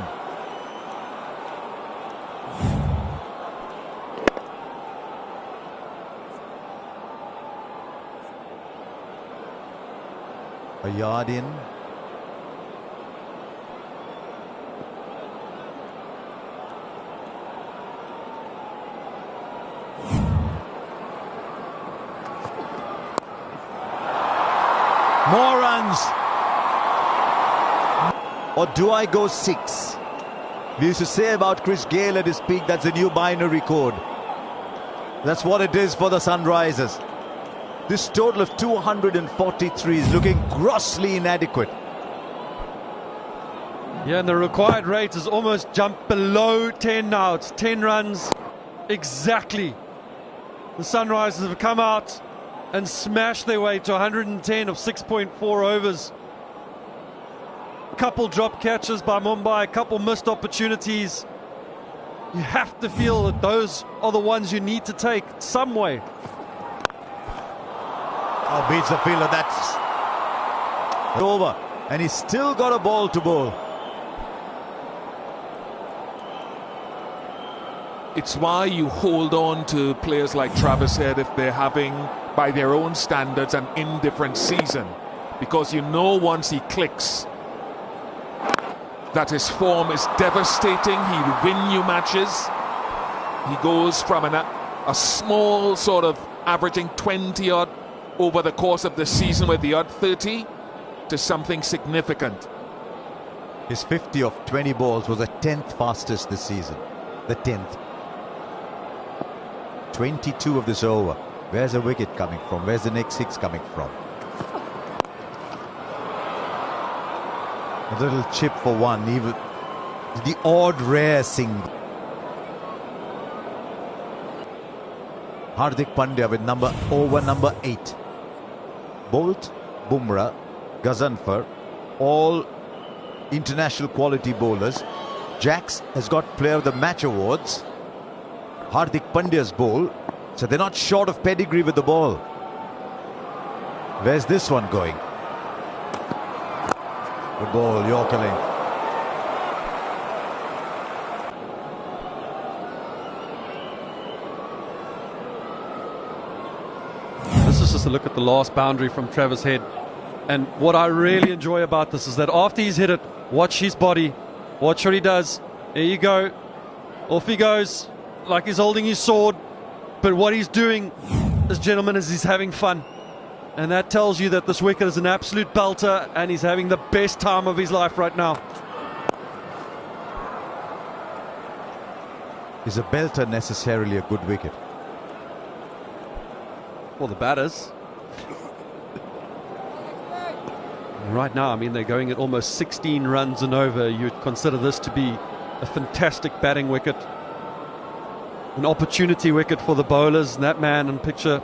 A yard in. More runs. Or do I go 6? We used to say about Chris Gayle at his peak, that's a new binary code. That's what it is for the Sunrisers. This total of 243 is looking grossly inadequate. Yeah, and the required rate has almost jumped below 10 now. It's 10 runs exactly. The Sunrisers have come out and smashed their way to 110 of 6.4 overs. A couple drop catches by Mumbai, a couple missed opportunities. You have to feel that those are the ones you need to take some way. Oh, beats the fielder. That's over. And he's still got a ball to bowl. It's why you hold on to players like Travis Head if they're having, by their own standards, an indifferent season. Because you know once he clicks that his form is devastating. He'll win you matches. He goes from a small sort of averaging 20 odd over the course of the season with the odd 30 to something significant. His 50 of 20 balls was the 10th fastest this season. The 10th. 22 of this over. Where's the wicket coming from? Where's the next 6 coming from? A little chip for 1, even the odd rare single. Hardik Pandya with over number 8. Bolt, Bumrah, Gazanfar, all international quality bowlers. Jacks has got Player of the Match awards. Hardik Pandya's bowl. So they're not short of pedigree with the ball. Where's this one going? Good ball, Yorker length. This is just a look at the last boundary from Travis Head. And what I really enjoy about this is that after he's hit it, watch his body, watch what he does. There you go. Off he goes, like he's holding his sword. But what he's doing, this gentleman, is he's having fun. And that tells you that this wicket is an absolute belter and he's having the best time of his life right now. Is a belter necessarily a good wicket? Well, the batters. Right now, I mean, they're going at almost 16 runs and over. You'd consider this to be a fantastic batting wicket. An opportunity wicket for the bowlers. And that man in picture,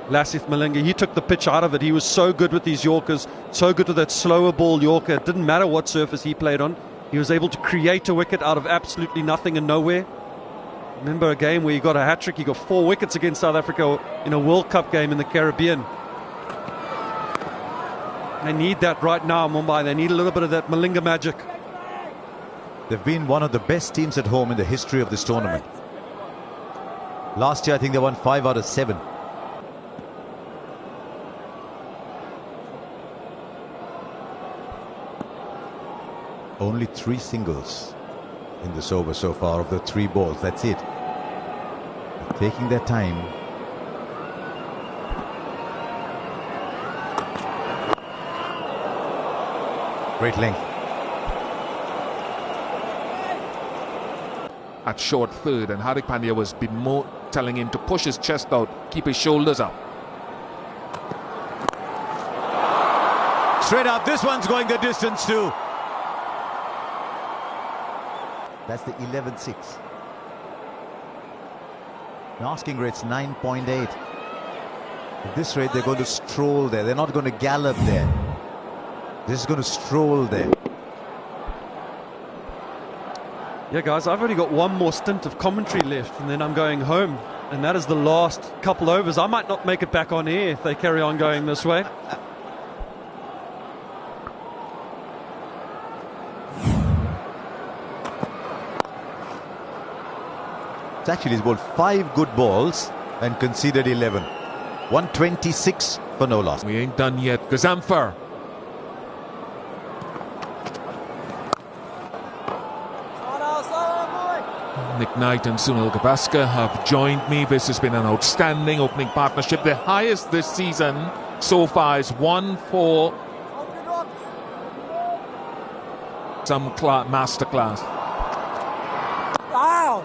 Lasith Malinga, he took the pitch out of it. He was so good with these Yorkers, so good with that slower ball Yorker. It didn't matter what surface he played on. He was able to create a wicket out of absolutely nothing and nowhere. Remember a game where he got a hat-trick. He got 4 wickets against South Africa in a World Cup game in the Caribbean. They need that right now, Mumbai. They need a little bit of that Malinga magic. They've been one of the best teams at home in the history of this tournament. Last year, I think they won 5 out of 7. Only 3 singles in this over so far of the 3 balls. That's it. They're taking their time. Great length. At short third, and Hardik Pandya was been more telling him to push his chest out, keep his shoulders up. Straight up. This one's going the distance too. That's the 11-6. The asking rate's 9.8. At this rate, they're going to stroll there. They're not going to gallop there. They're just going to stroll there. Yeah, guys, I've only got one more stint of commentary left, and then I'm going home. And that is the last couple overs. I might not make it back on air if they carry on going this way. It's actually he's bowled 5 good balls and conceded 11. 126 for no loss. We ain't done yet. Gazamfar. Nick Knight and Sunil Gavaskar have joined me. This has been an outstanding opening partnership. The highest this season so far is 1-4. Some masterclass.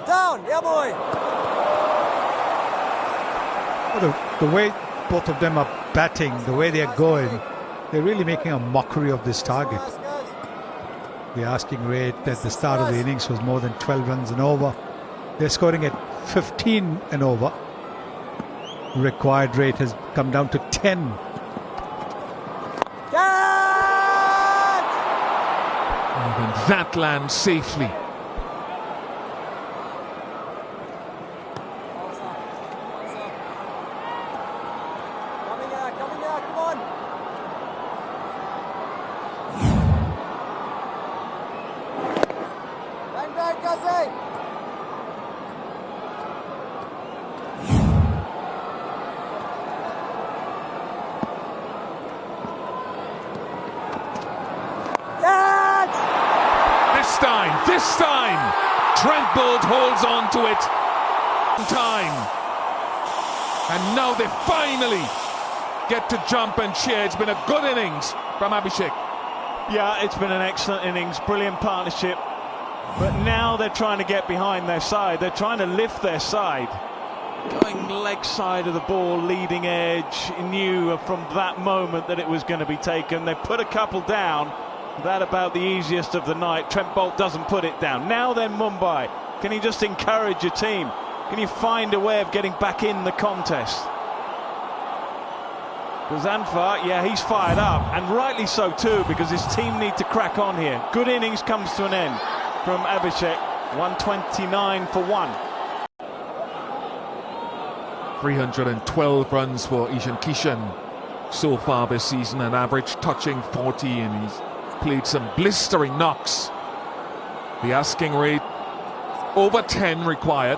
Down, yeah boy. The way both of them are batting, the way they're going, they're really making a mockery of this target. The asking rate at the start of the innings was more than 12 runs and over. They're scoring at 15 and over. Required rate has come down to 10. And that lands safely. This time, Trent Bolt holds on to it. And now they finally get to jump and cheer. It's been a good innings from Abhishek. Yeah, it's been an excellent innings, brilliant partnership. But now they're trying to get behind their side. They're trying to lift their side. Going leg side of the ball, leading edge. He knew from that moment that it was going to be taken. They put a couple down. That about the easiest of the night. Trent Bolt doesn't put it down. Now then, Mumbai, can you just encourage your team? Can you find a way of getting back in the contest? Gazamfar, yeah, he's fired up, and rightly so too, because his team need to crack on here. Good innings comes to an end. from Abhishek. 129 for 1. 312 runs for Ishan Kishan so far this season, an average touching 40, and he's played some blistering knocks. The asking rate over 10 required.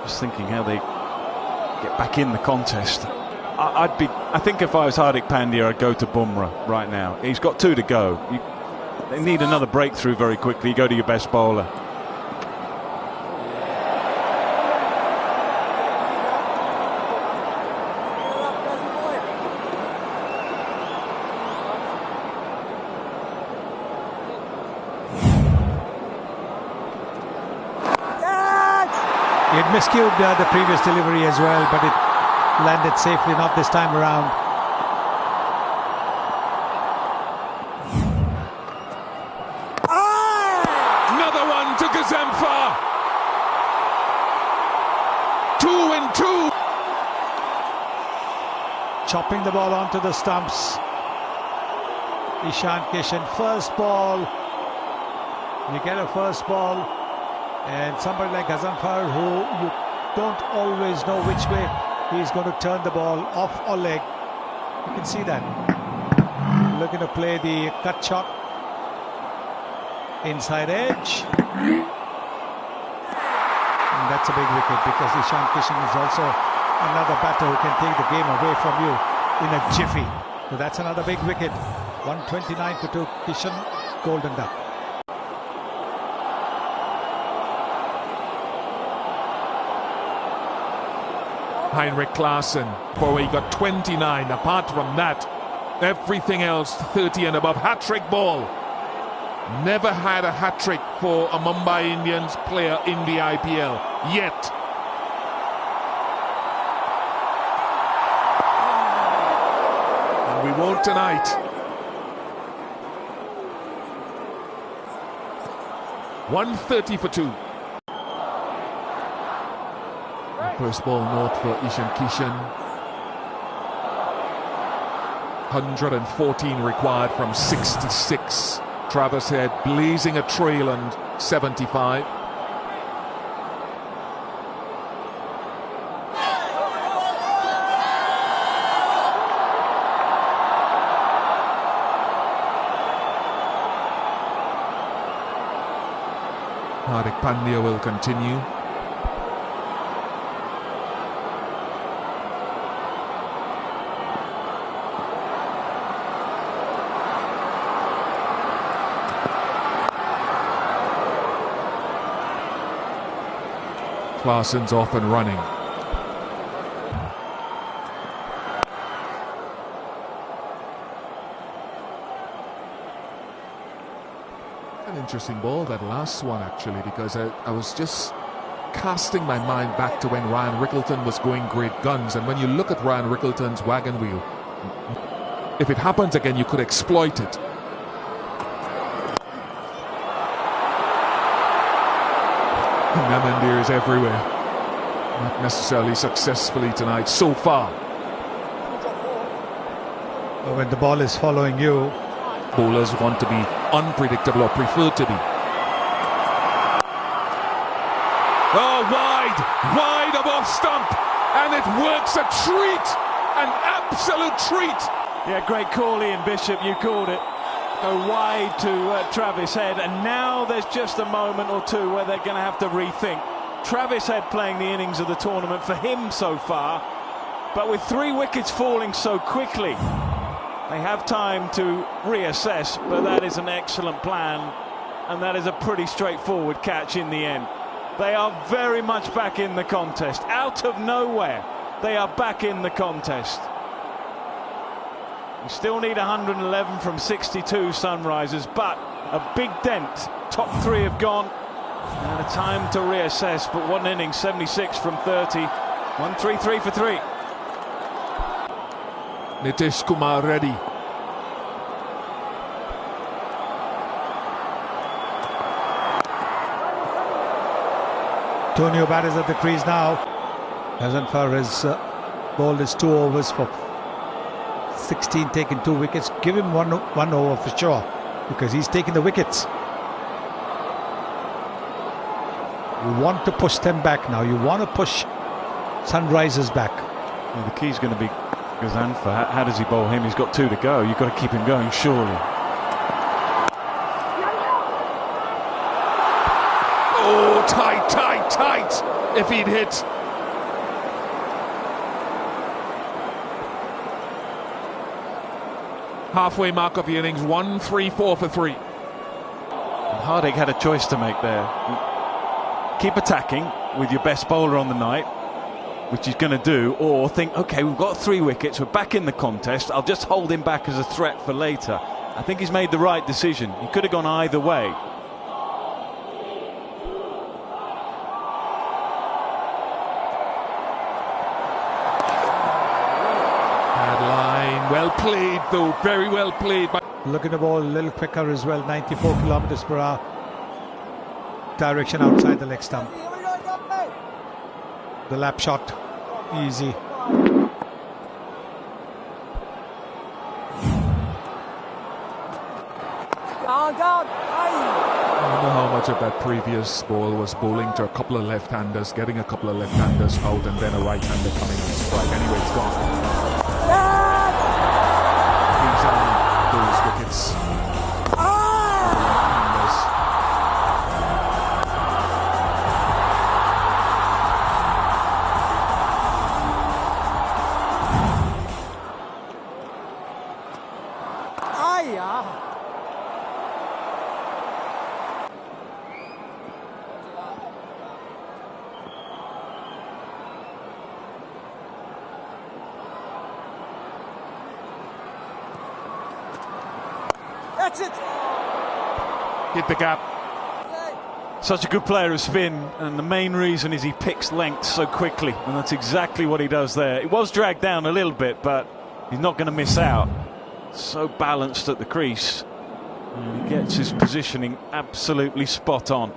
Just thinking how they get back in the contest. I think if I was Hardik Pandya, I'd go to Bumrah right now. He's got 2 to go. They need another breakthrough very quickly. You go to your best bowler. He had miscued the previous delivery as well, but it landed safely, not this time around. Another one to Gazemfa. 2 and 2. Chopping the ball onto the stumps. Ishan Kishan, first ball. You get a first ball, and somebody like Gazemfa, who you don't always know which way he's going to turn the ball, off or leg. You can see that. Looking to play the cut shot. Inside edge. And that's a big wicket, because Ishan Kishan is also another batter who can take the game away from you in a jiffy. So that's another big wicket. 129 for 2. Kishan, golden duck. Heinrich Klaassen, for he got 29. Apart from that, everything else 30 and above. Hat-trick ball. Never had a hat-trick for a Mumbai Indians player in the IPL yet. And we won't tonight. .130 for 2. First ball north for Ishan Kishan. 114 required from 66. Travis Head blazing a trail on 75. Hardik Pandya will continue. Klaassen's off and running. An interesting ball, that last one, actually, because I was just casting my mind back to when Ryan Rickleton was going great guns, and when you look at Ryan Rickleton's wagon wheel, if it happens again, you could exploit it. Namandir is everywhere. Not necessarily successfully tonight so far. When the ball is following you, bowlers want to be unpredictable, or prefer to be. Oh, wide of off stump, and it works a treat, an absolute treat. Yeah, great call, Ian Bishop, you called it. Go wide to Travis Head, and now there's just a moment or two where they're going to have to rethink. Travis Head playing the innings of the tournament for him so far, but with 3 wickets falling so quickly, they have time to reassess. But that is an excellent plan, and that is a pretty straightforward catch in the end. They are very much back in the contest. Out of nowhere, they are back in the contest. We still need 111 from 62 Sunrisers, but a big dent. Top 3 have gone, and a time to reassess. But what an innings, 76 from 30. 133 for 3. Nitish Kumar Reddy. Antonio Bat is at the crease now. Hazanfar has bowled his 2 overs for 16, taken 2 wickets. Give him one over for sure, because he's taking the wickets. You want to push them back now. You want to push Sunrisers back. Well, the key's going to be Hazanfar. How does he bowl him? He's got 2 to go. You've got to keep him going, surely. Oh, tight. If he'd hit. Halfway mark of the innings, 1-3-4 for 3. Hardik had a choice to make there. Keep attacking with your best bowler on the night, which he's going to do, or think, okay, we've got 3 wickets, we're back in the contest, I'll just hold him back as a threat for later. I think he's made the right decision. He could have gone either way. Well played, though, very well played. Looking the ball a little quicker as well, 94 kilometers per hour. Direction outside the leg stump. The lap shot, easy. Down. I don't know how much of that previous ball was bowling to a couple of left-handers, getting a couple of left-handers out, and then a right-hander coming on strike. Anyway, it's gone. These are those wickets. That's it. Hit the gap. Such a good player of spin, and the main reason is he picks length so quickly, and that's exactly what he does there. It was dragged down a little bit, but he's not going to miss out. So balanced at the crease, and he gets his positioning absolutely spot on.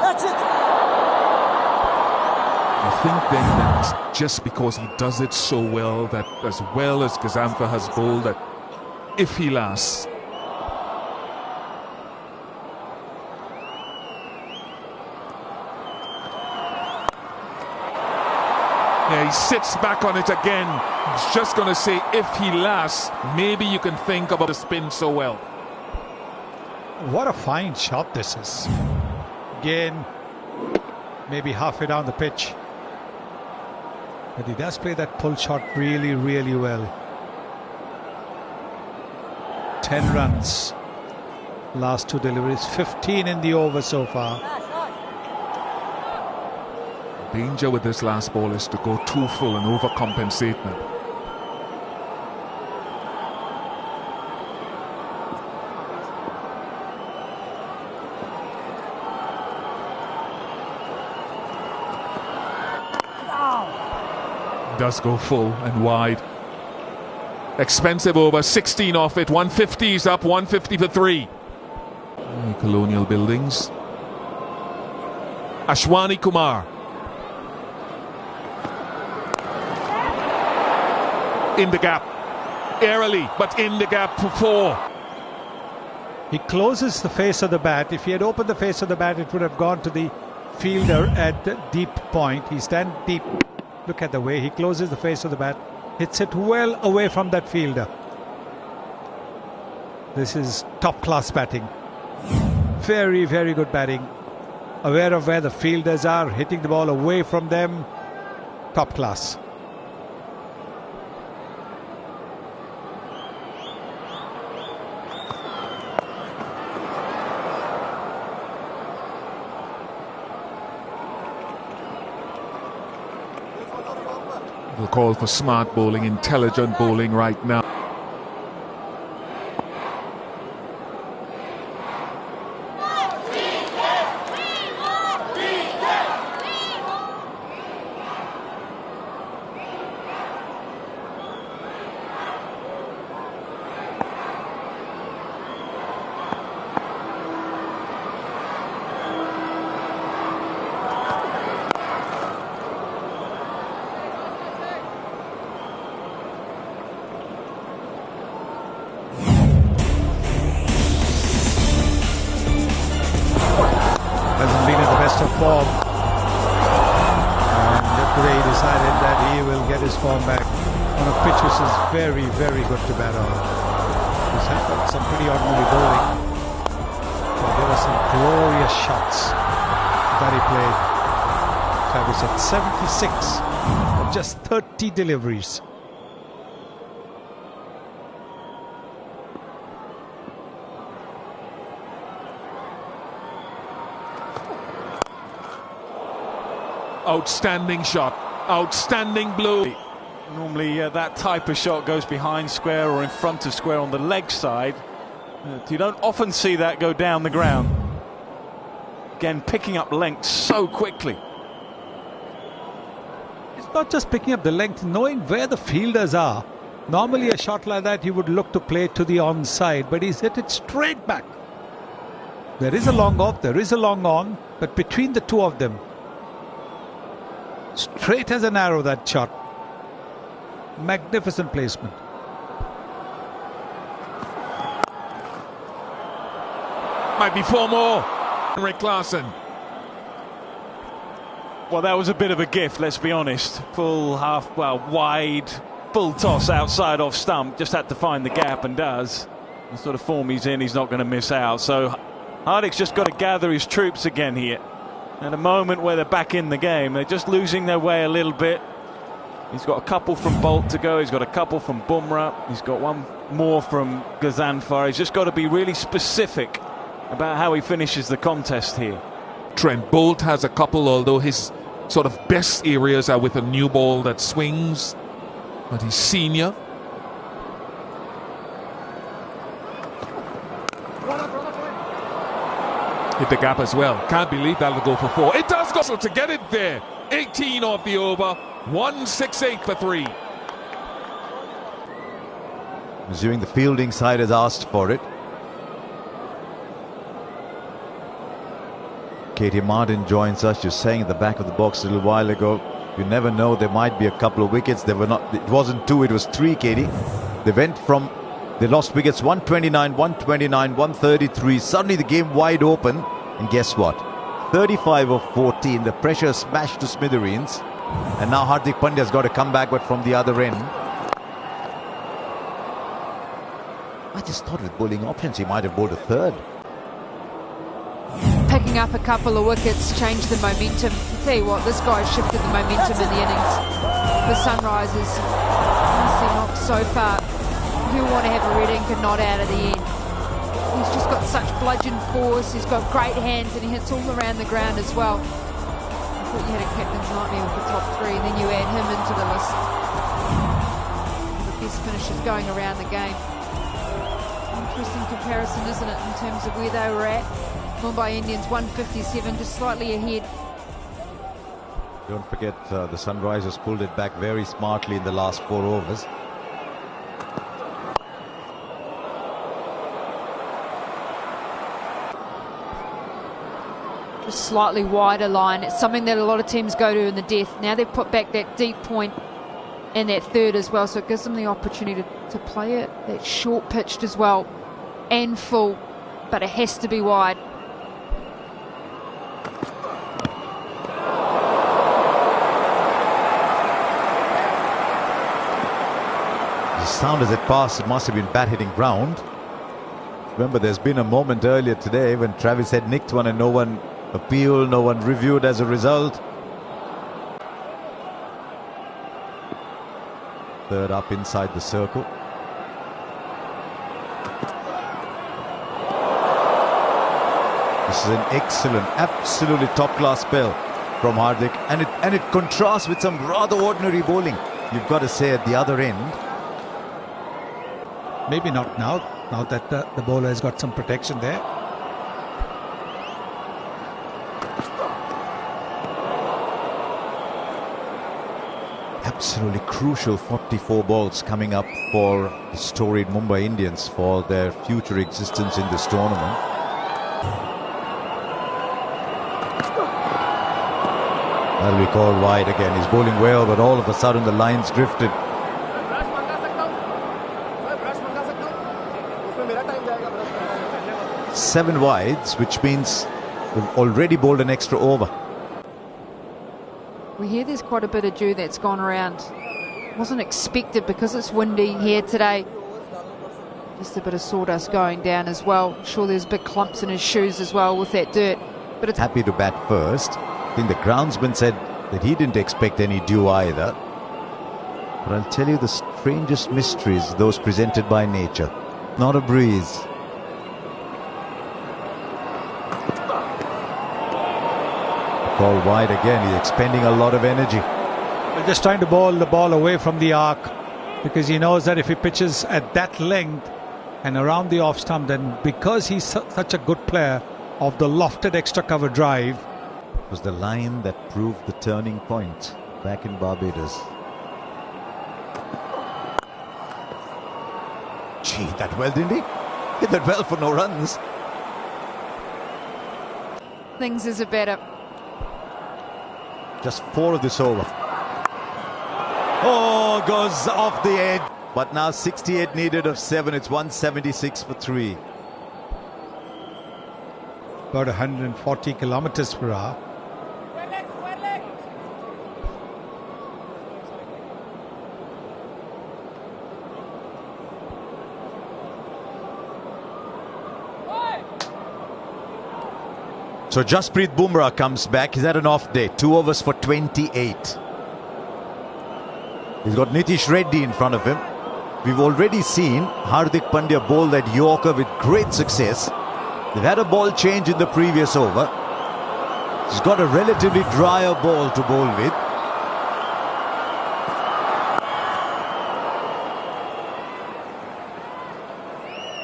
That's it. I think then that just because he does it so well, that as well as Hazanfar has bowled, that if he lasts, yeah, he sits back on it again. He's just going to say, if he lasts, maybe you can think about the spin so well. What a fine shot this is. Again, maybe halfway down the pitch. But he does play that pull shot really, really well. 10 runs. Last 2 deliveries. 15 in the over so far. Danger with this last ball is to go too full and overcompensate now. Does go full and wide. Expensive over, 16 off it. 150's up, 150 for 3. Colonial Buildings. Ashwani Kumar. In the gap. Airily, but in the gap for 4. He closes the face of the bat. If he had opened the face of the bat, it would have gone to the fielder at the deep point. He stands deep. Look at the way he closes the face of the bat. Hits it well away from that fielder. This is top class batting. Very, very good batting. Aware of where the fielders are, hitting the ball away from them. Top class. We'll call for smart bowling, intelligent bowling right now. form. And today he decided that he will get his form back on a pitch which is very, very good to bat on. He's had some pretty ordinary bowling. But there were some glorious shots that he played. Travis at 76 of just 30 deliveries. Outstanding shot, outstanding blow. Normally that type of shot goes behind square or in front of square on the leg side. You don't often see that go down the ground. Again, picking up length so quickly. It's not just picking up the length, knowing where the fielders are. Normally a shot like that you would look to play to the onside, but he's hit it straight back. There is a long off, there is a long on, but between the two of them, straight as an arrow, that shot. Magnificent placement. Might be 4 more. Rick Larson. Well, that was a bit of a gift, let's be honest. Full half, well, wide, full toss outside off stump. Just had to find the gap and does. The sort of form he's in, he's not going to miss out. So Hardik's just got to gather his troops again here. At a moment where they're back in the game, they're just losing their way a little bit. He's got a couple from Bolt to go. He's got a couple from Bumrah. He's got one more from Ghazanfar. He's just got to be really specific about how he finishes the contest here. Trent Bolt has a couple, although his sort of best areas are with a new ball that swings. But he's senior. Hit the gap as well. Can't believe that'll go for 4. It does go to get it there. 18 off the over. 168 for 3. Assuming the fielding side has asked for it. Katie Martin joins us. Just saying at the back of the box a little while ago, you never know, there might be a couple of wickets. There were not. It wasn't 2, it was 3, Katie. They lost wickets 129, 129, 133. Suddenly the game wide open. And guess what? 35 of 14. The pressure smashed to smithereens. And now Hardik Pandya's got to come back, but from the other end. I just thought with bowling options, he might have bowled a third. Picking up a couple of wickets, changed the momentum. I'll tell you what, this guy shifted the momentum in the innings. The Sunrisers, honestly not so far. He'll want to have a red ink and not out at the end. He's just got such bludgeon force, he's got great hands, and he hits all around the ground as well. I thought you had a captain's nightmare with the top 3, and then you add him into the list. The best finishers going around the game. Interesting comparison, isn't it, in terms of where they were at. Mumbai Indians 157, just slightly ahead. Don't forget the Sunrisers pulled it back very smartly in the last 4 overs. Just slightly wider line. It's something that a lot of teams go to in the death. Now they've put back that deep point and that third as well, so it gives them the opportunity to play it. That short pitched as well and full, but it has to be wide. The sound as it passed, it must have been bat hitting ground. Remember, there's been a moment earlier today when Travis had nicked one and no one appealed, no one reviewed as a result. Third up inside the circle. This is an excellent, absolutely top-class spell from Hardik, and it contrasts with some rather ordinary bowling, you've got to say, at the other end. Maybe not now that the bowler has got some protection there. Absolutely crucial 44 balls coming up for the storied Mumbai Indians for their future existence in this tournament. That'll be called wide again. He's bowling well, but all of a sudden the lines drifted. 7 wides, which means we've already bowled an extra over. We hear there's quite a bit of dew that's gone around. Wasn't expected because it's windy here today. Just a bit of sawdust going down as well. I'm sure there's big clumps in his shoes as well with that dirt. But it's Happy to bat first. I think the groundsman said that he didn't expect any dew either. But I'll tell you the strangest mysteries, those presented by nature. Not a breeze. Ball wide again. He's expending a lot of energy. Well, just trying to bowl the ball away from the arc, because he knows that if he pitches at that length and around the off stump, then because he's such a good player of the lofted extra cover drive. It was the line that proved the turning point back in Barbados. Gee, hit that well, didn't he? Hit that well for no runs. things is a better. Just 4 of this over. Oh, goes off the edge. But now 68 needed of 7. It's 176 for 3. About 140 kilometers per hour. So Jasprit Bumrah comes back. He's had an off day. 2 overs for 28. He's got Nitish Reddy in front of him. We've already seen Hardik Pandya bowl that Yorker with great success. They've had a ball change in the previous over. He's got a relatively drier ball to bowl with.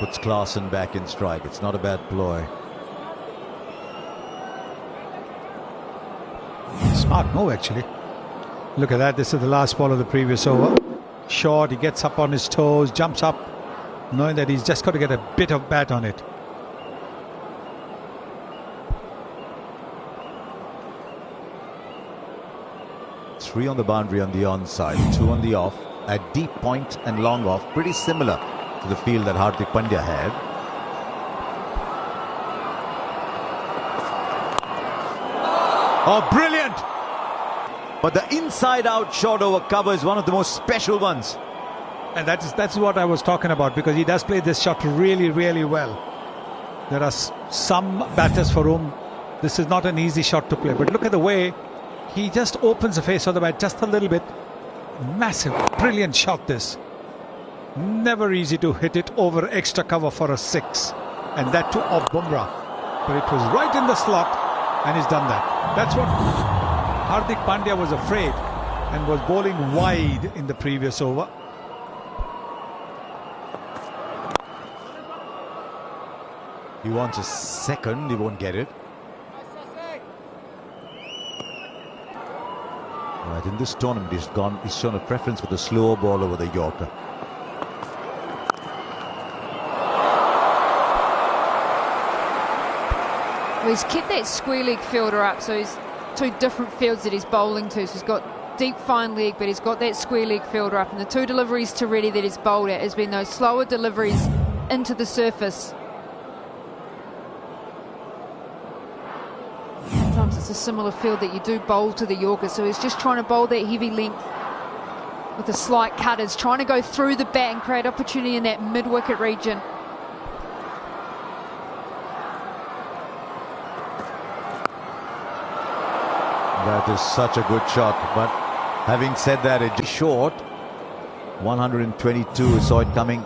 Puts Klaasen back in strike. It's not a bad ploy. Smart move, actually. Look at that. This is the last ball of the previous over. Short, he gets up on his toes, jumps up, knowing that he's just got to get a bit of bat on it. Three on the boundary on the onside, 2 on the off. At deep point and long off, pretty similar to the field that Hardik Pandya had. Oh, brilliant! But the inside-out short over cover is one of the most special ones. And that's what I was talking about, because he does play this shot really, really well. There are some batters for whom this is not an easy shot to play. But look at the way he just opens the face of the bat just a little bit. Massive, brilliant shot this. Never easy to hit it over extra cover for a 6. And that too off Bumrah. But it was right in the slot, and he's done that. That's what Hardik Pandya was afraid and was bowling wide in the previous over. He wants a second, he won't get it. Right, in this tournament he's shown a preference for the slower ball over the Yorker. Well, he's kept that square leg fielder up, so he's 2 different fields that he's bowling to. So he's got deep fine leg, but he's got that square leg fielder up, and the 2 deliveries to Reddy that he's bowled at has been those slower deliveries into the surface. Sometimes it's a similar field that you do bowl to the Yorker, so he's just trying to bowl that heavy length with a slight cutters, trying to go through the bat and create opportunity in that mid-wicket region. That is such a good shot, but having said that, it's short. 122, saw it coming.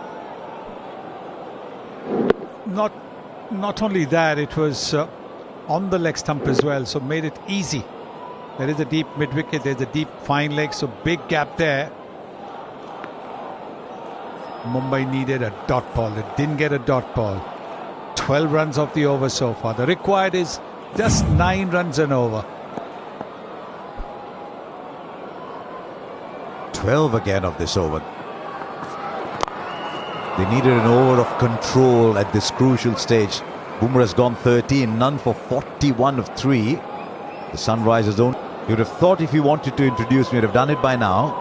Not only that, it was on the leg stump as well, so made it easy. There is a deep mid-wicket, there's a deep fine leg, so big gap there. Mumbai needed a dot ball. They didn't get a dot ball. 12 runs off the over so far. The required is just 9 runs and over. 12 again of this over. They needed an over of control at this crucial stage. Bumrah's gone 13, none for 41 of 3. The Sunrisers own. You'd have thought if he wanted to introduce me, he'd have done it by now.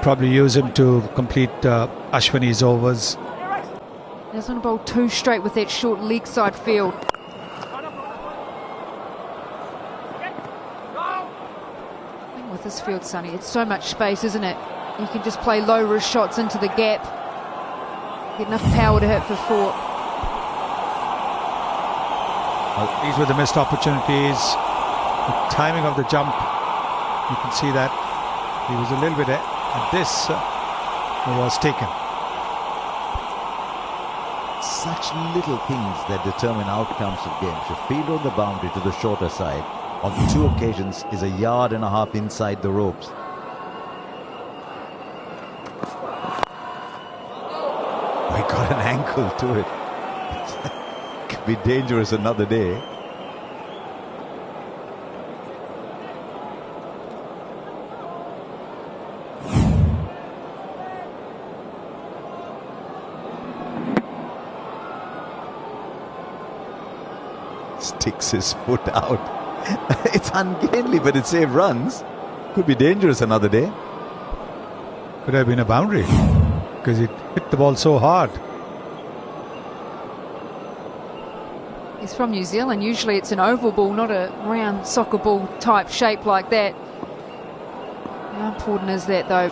probably use him to complete Ashwini's overs. He doesn't bowl too straight with that short leg side field. The thing with this field, Sonny, it's so much space, isn't it? You can just play low risk shots into the gap. Get enough power to hit for 4. Well, these were the missed opportunities. The timing of the jump, you can see that he was a little bit ahead, and this was taken. Such little things that determine outcomes of games. A field on the boundary to the shorter side on 2 occasions is 1.5 yards inside the ropes. We got an ankle to it. Could be dangerous another day. Sticks his foot out. It's ungainly, but it saved runs. Could be dangerous another day. Could have been a boundary because it hit the ball so hard. He's from New Zealand. Usually it's an oval ball, not a round soccer ball type shape like that. How important is that, though?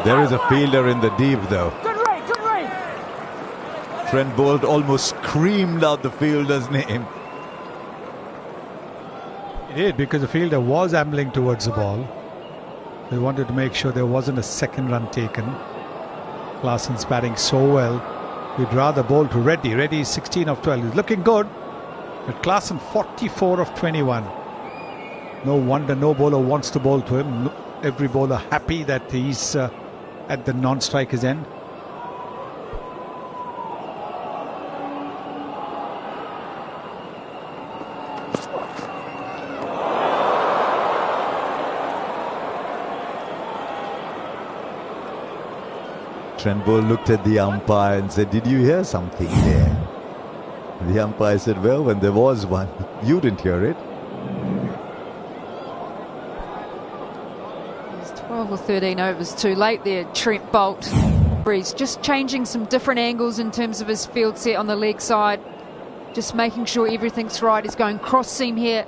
There is a fielder in the deep, though. Good read, good read. Trent Boult almost screamed out the fielder's name. He did, because the fielder was ambling towards the ball. They wanted to make sure there wasn't a second run taken. Klaasen's batting so well. We'd rather bowl to Reddy. Reddy is 16 of 12. He's looking good. But Klaasen 44 of 21. No wonder no bowler wants to bowl to him. Every bowler happy that he's at the non-striker's end. Trent Boult looked at the umpire and said, "Did you hear something there?" The umpire said, "Well, when there was one, you didn't hear it." He's 12 or 13 overs too late there, Trent Boult. He's just changing some different angles in terms of his field set on the leg side. Just making sure everything's right. He's going cross seam here.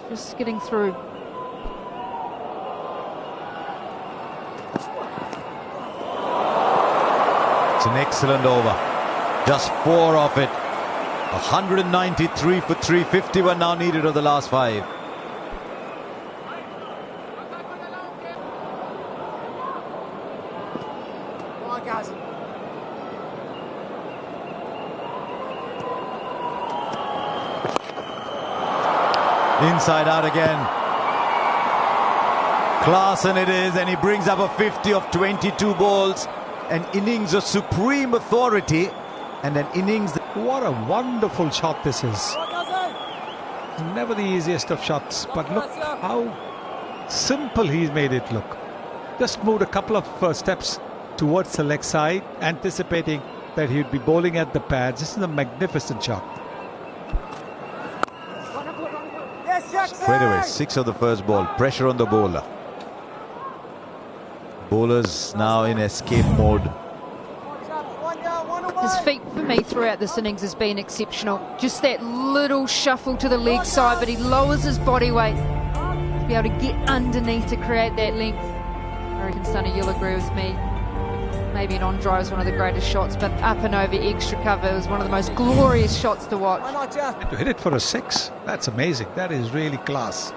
Just getting through. It's an excellent over. Just 4 off it. 193 for 350 were now needed of the last 5. Come on, guys. Inside out again. Klaasen it is, and he brings up a 50 of 22 balls. An innings of supreme authority, and an innings. What a wonderful shot this is. Never the easiest of shots, but look how simple he's made it look. Just moved a couple of steps towards the leg side, anticipating that he'd be bowling at the pads. This is a magnificent shot. Straight away, 6 of the first ball. Pressure on the bowler. Bowlers now in escape mode. His feet for me throughout this innings has been exceptional. Just that little shuffle to the leg side, but he lowers his body weight to be able to get underneath to create that length. I reckon, Sonny, you'll agree with me. Maybe an on-drive was one of the greatest shots, but up and over extra cover was one of the most glorious shots to watch. And to hit it for a 6, that's amazing. That is really class.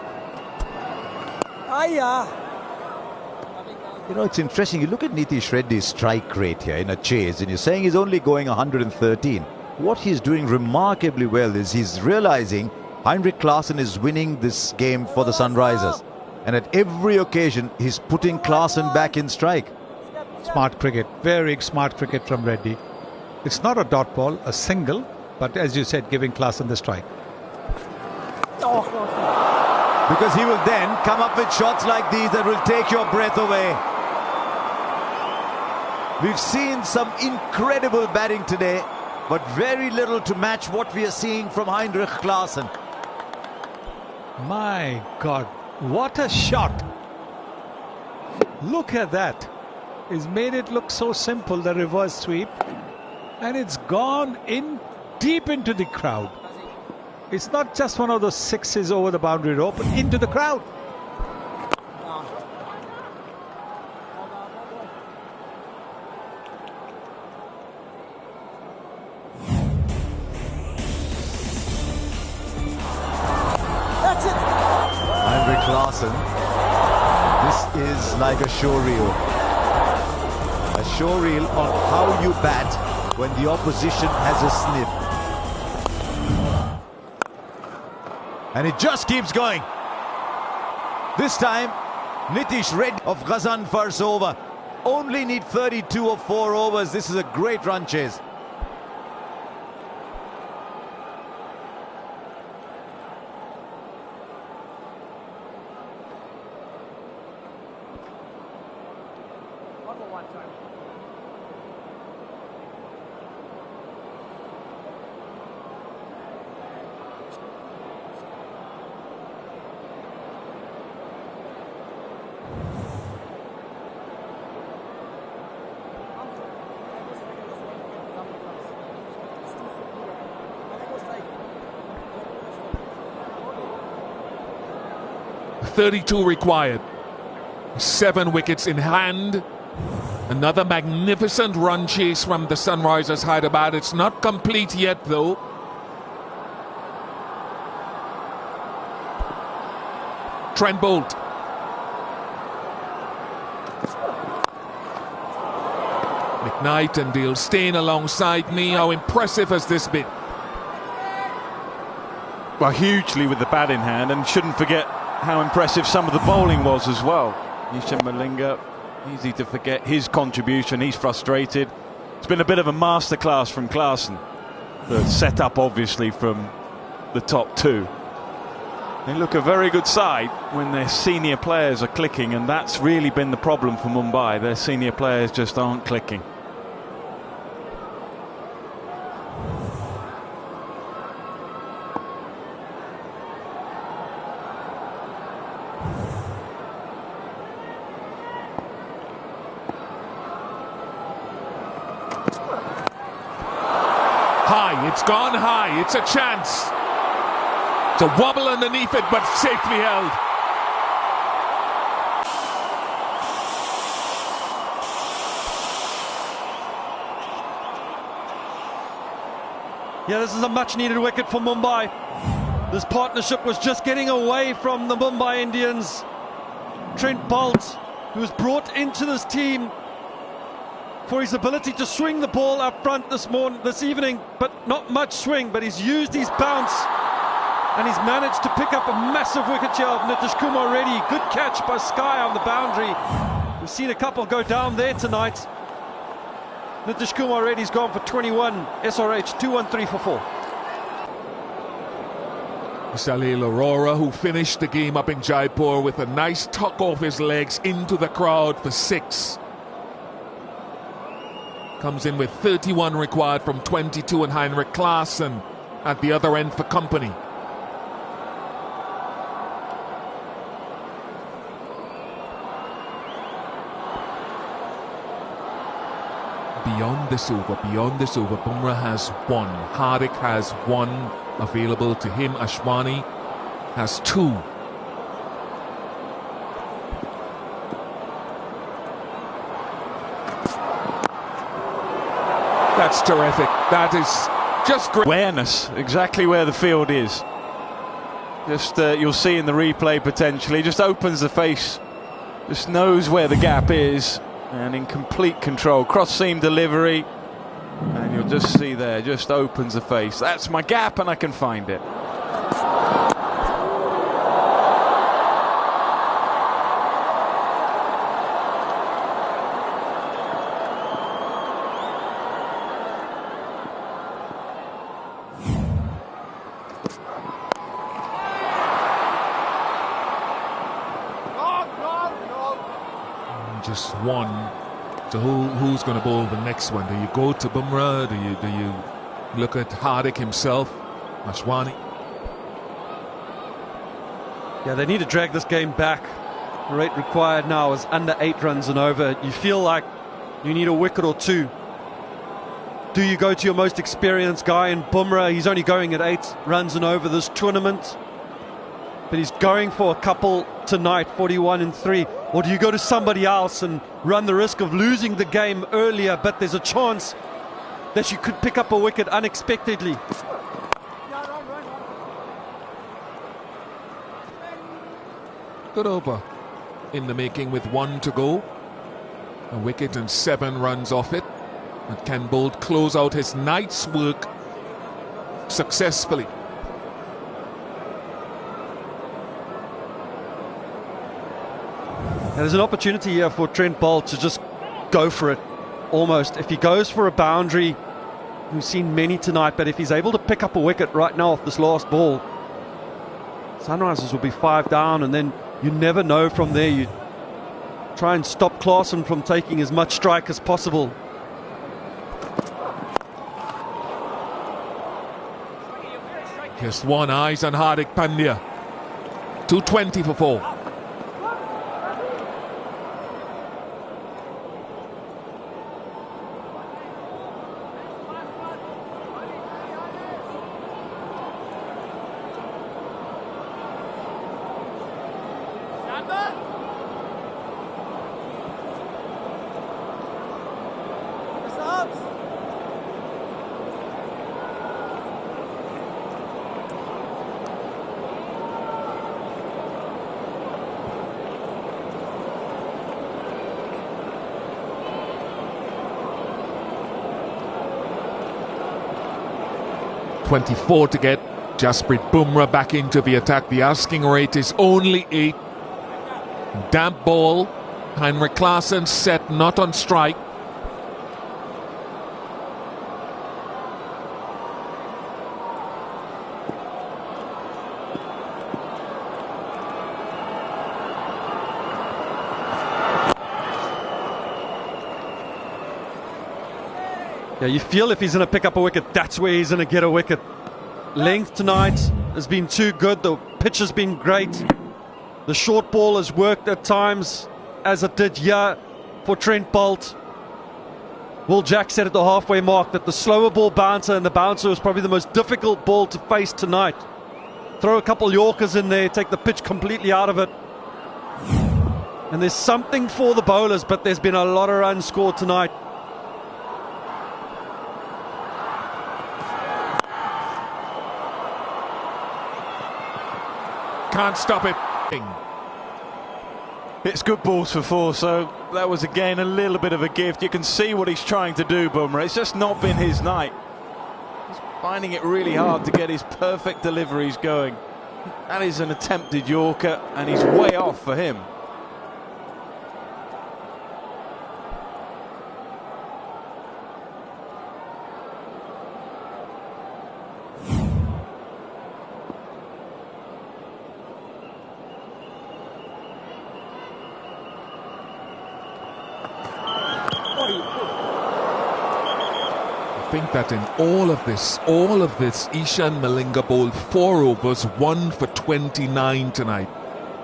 You know, it's interesting. You look at Nitish Reddy's strike rate here in a chase, and you're saying he's only going 113. What he's doing remarkably well is he's realizing Heinrich Klaasen is winning this game for the Sunrisers. And at every occasion, he's putting Klaasen back in strike. Smart cricket, very smart cricket from Reddy. It's not a dot ball, a single, but as you said, giving Klaasen the strike. Because he will then come up with shots like these that will take your breath away. We've seen some incredible batting today, but very little to match what we are seeing from Heinrich Klaasen. My God, what a shot! Look at that. He's made it look so simple, the reverse sweep, and it's gone in deep into the crowd. It's not just one of those sixes over the boundary rope, but into the crowd. This is like a showreel. A showreel on how you bat when the opposition has a sniff. And it just keeps going. This time, Nitish Reddy of Ghazan first over. Only need 32 of 4 overs. This is a great run chase. .32 required. 7 wickets in hand. Another magnificent run chase from the Sunrisers Hyderabad. It's not complete yet though. Trent Bolt. McKnight and Dale staying alongside me. How impressive has this been? Well, hugely with the bat in hand, and shouldn't forget how impressive some of the bowling was as well. Nishan Malinga, easy to forget his contribution. He's frustrated. It's been a bit of a masterclass from Klaasen, but set up obviously from the top two. They look a very good side when their senior players are clicking, and that's really been the problem for Mumbai. Their senior players just aren't clicking. High, it's gone high, it's a chance. It's a wobble underneath it, but safely held. Yeah, this is a much needed wicket for Mumbai. This partnership was just getting away from the Mumbai Indians. Trent Bolt, who was brought into this team for his ability to swing the ball up front this evening, but not much swing, but he's used his bounce and he's managed to pick up a massive wicket here of Nitish Kumar Reddy. Good catch by Sky on the boundary. We've seen a couple go down there tonight. Nitish Kumar Reddy's gone for 21, SRH 213 for 4. Salil Arora, who finished the game up in Jaipur with a nice tuck off his legs into the crowd for 6. Comes in with 31 required from 22, and Heinrich Klaasen at the other end for company. Beyond this over, Bumrah has 1. Hardik has 1 available to him. Ashwani has 2. That's terrific. That is just great. Awareness, exactly where the field is. Just you'll see in the replay potentially. Just opens the face. Just knows where the gap is. And in complete control. Cross-seam delivery. And you'll just see there. Just opens the face. That's my gap and I can find it. Just 1. So who's going to bowl the next one? Do you go to Bumrah? Do you look at Hardik himself? Ashwani? Yeah, they need to drag this game back. The rate required now is under 8 runs and over. You feel like you need a wicket or two. Do you go to your most experienced guy in Bumrah? He's only going at 8 runs and over this tournament, but he's going for a couple tonight, 41 and 3. Or do you go to somebody else and run the risk of losing the game earlier, but there's a chance that you could pick up a wicket unexpectedly? Good over in the making with 1 to go. A wicket and 7 runs off it. And can Bolt close out his night's work successfully? There's an opportunity here for Trent Bolt to just go for it, almost. If he goes for a boundary, we've seen many tonight, but if he's able to pick up a wicket right now off this last ball, Sunrisers will be 5 down, and then you never know from there. You try and stop Klaasen from taking as much strike as possible. Just one eyes on Hardik Pandya. 220 for 4. .24 to get Jasprit Bumrah back into the attack. The asking rate is only 8. Damp ball. Heinrich Klaasen set, not on strike. Yeah, you feel if he's going to pick up a wicket, that's where he's going to get a wicket. Length tonight has been too good. The pitch has been great. The short ball has worked at times, as it did here for Trent Bolt. Will Jack said at the halfway mark that the slower ball bouncer, and the bouncer was probably the most difficult ball to face tonight. Throw a couple Yorkers in there, take the pitch completely out of it. And there's something for the bowlers, but there's been a lot of runs scored tonight. Can't stop it. It's good balls for 4, so that was again a little bit of a gift. You can see what he's trying to do, Bumrah. It's just not been his night. He's finding it really hard to get his perfect deliveries going. That is an attempted Yorker, and he's way off for him. I think that in all of this, Ishan Malinga bowled 4 overs, 1 for 29 tonight,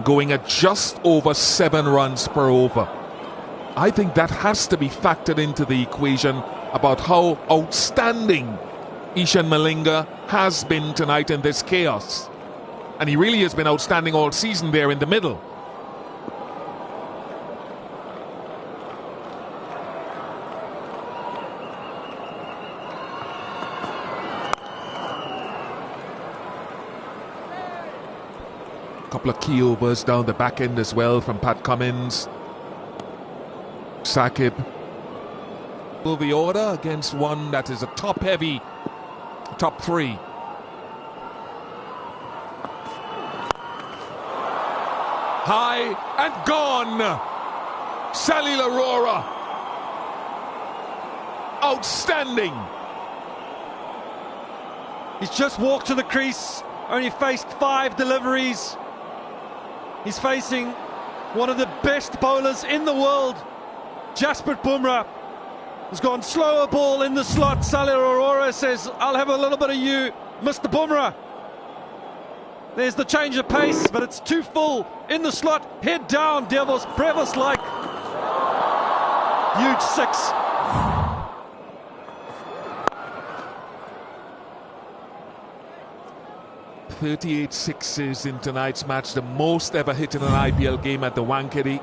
going at just over 7 runs per over. I think that has to be factored into the equation about how outstanding Ishan Malinga has been tonight in this chaos. And he really has been outstanding all season there in the middle. Couple of key overs down the back end as well from Pat Cummins. Sakib. The order against one that is a top-heavy top 3. High and gone. Salil Arora. Outstanding. He's just walked to the crease, only faced 5 deliveries. He's facing one of the best bowlers in the world. Jasprit Bumrah has gone slower ball in the slot. Salil Arora says, "I'll have a little bit of you, Mr. Bumrah." There's the change of pace, but it's too full in the slot. Head down, Devils. Brevis like huge 6. "38 sixes in tonight's match, the most ever hit in an IPL game at the Wankhede.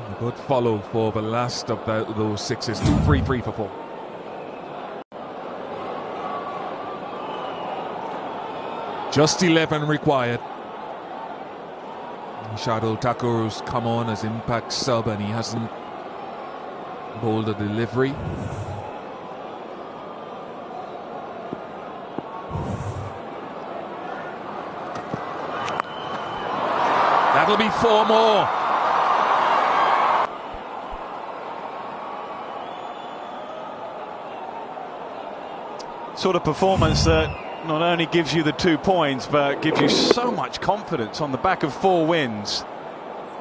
A good follow for the last of those sixes. 2-3-3 for 4. Just 11 required. Shardul Thakur's come on as impact sub, and he hasn't bowled a delivery. That'll be 4 more. Sort of performance that not only gives you the 2 points, but gives you so much confidence on the back of 4 wins.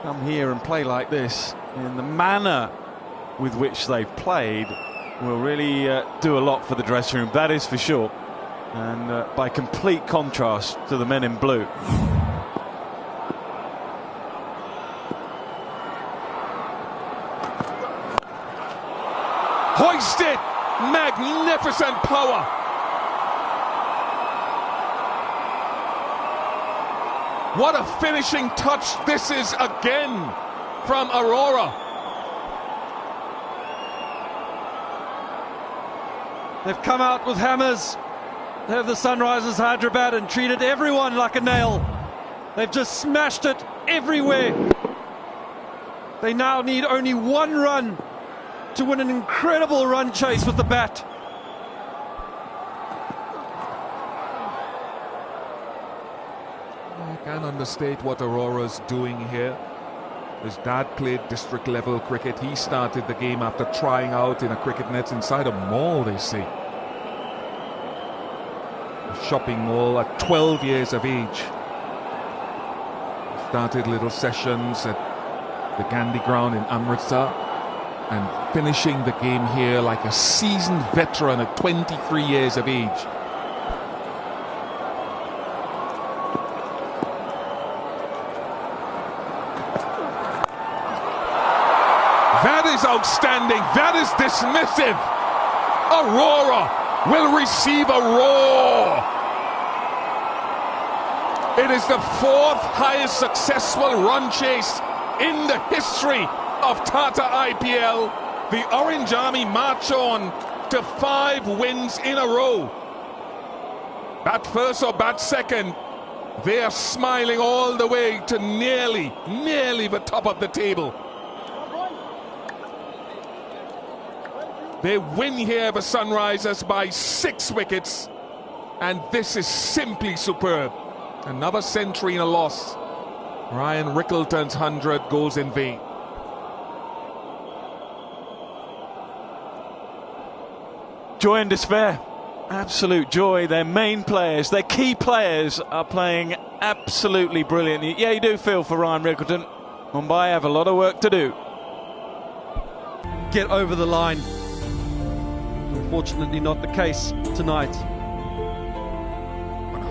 Come here and play like this in the manner with which they've played will really do a lot for the dressing room, that is for sure. And by complete contrast to the men in blue. Hoisted! Magnificent power! What a finishing touch this is again from Aurora. They've come out with hammers. They have the Sunrisers Hyderabad and treated everyone like a nail. They've just smashed it everywhere. They now need only 1 run to win an incredible run chase with the bat. I can't understate what Aurora's doing here. His dad played district level cricket. He started the game after trying out in a cricket net inside a mall, they say. A shopping mall at 12 years of age. Started little sessions at the Gandhi ground in Amritsar, and finishing the game here like a seasoned veteran at 23 years of age. That is outstanding. That is dismissive. Aurora will receive a roar. It is the 4th highest successful run chase in the history of Tata IPL. The Orange Army march on to 5 wins in a row. Bat first or bat second, they are smiling all the way to nearly the top of the table. They win here, the Sunrisers, by 6 wickets, and this is simply superb. Another century in a loss. Ryan Rickleton's 100 goes in vain. Joy and despair. Absolute joy. Their main players, their key players are playing absolutely brilliantly. Yeah, you do feel for Ryan Rickleton. Mumbai have a lot of work to do. Get over the line. Unfortunately not the case tonight.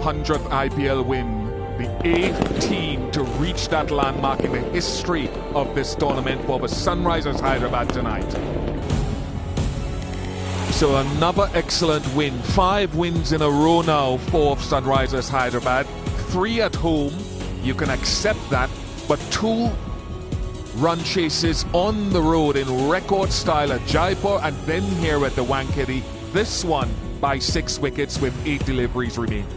100th IPL win. The 8th team to reach that landmark in the history of this tournament for the Sunrisers Hyderabad tonight. So another excellent win. 5 wins in a row now for Sunrisers Hyderabad. 3 at home. You can accept that. But 2 run chases on the road in record style at Jaipur and then here at the Wankhede. This one by 6 wickets with 8 deliveries remaining.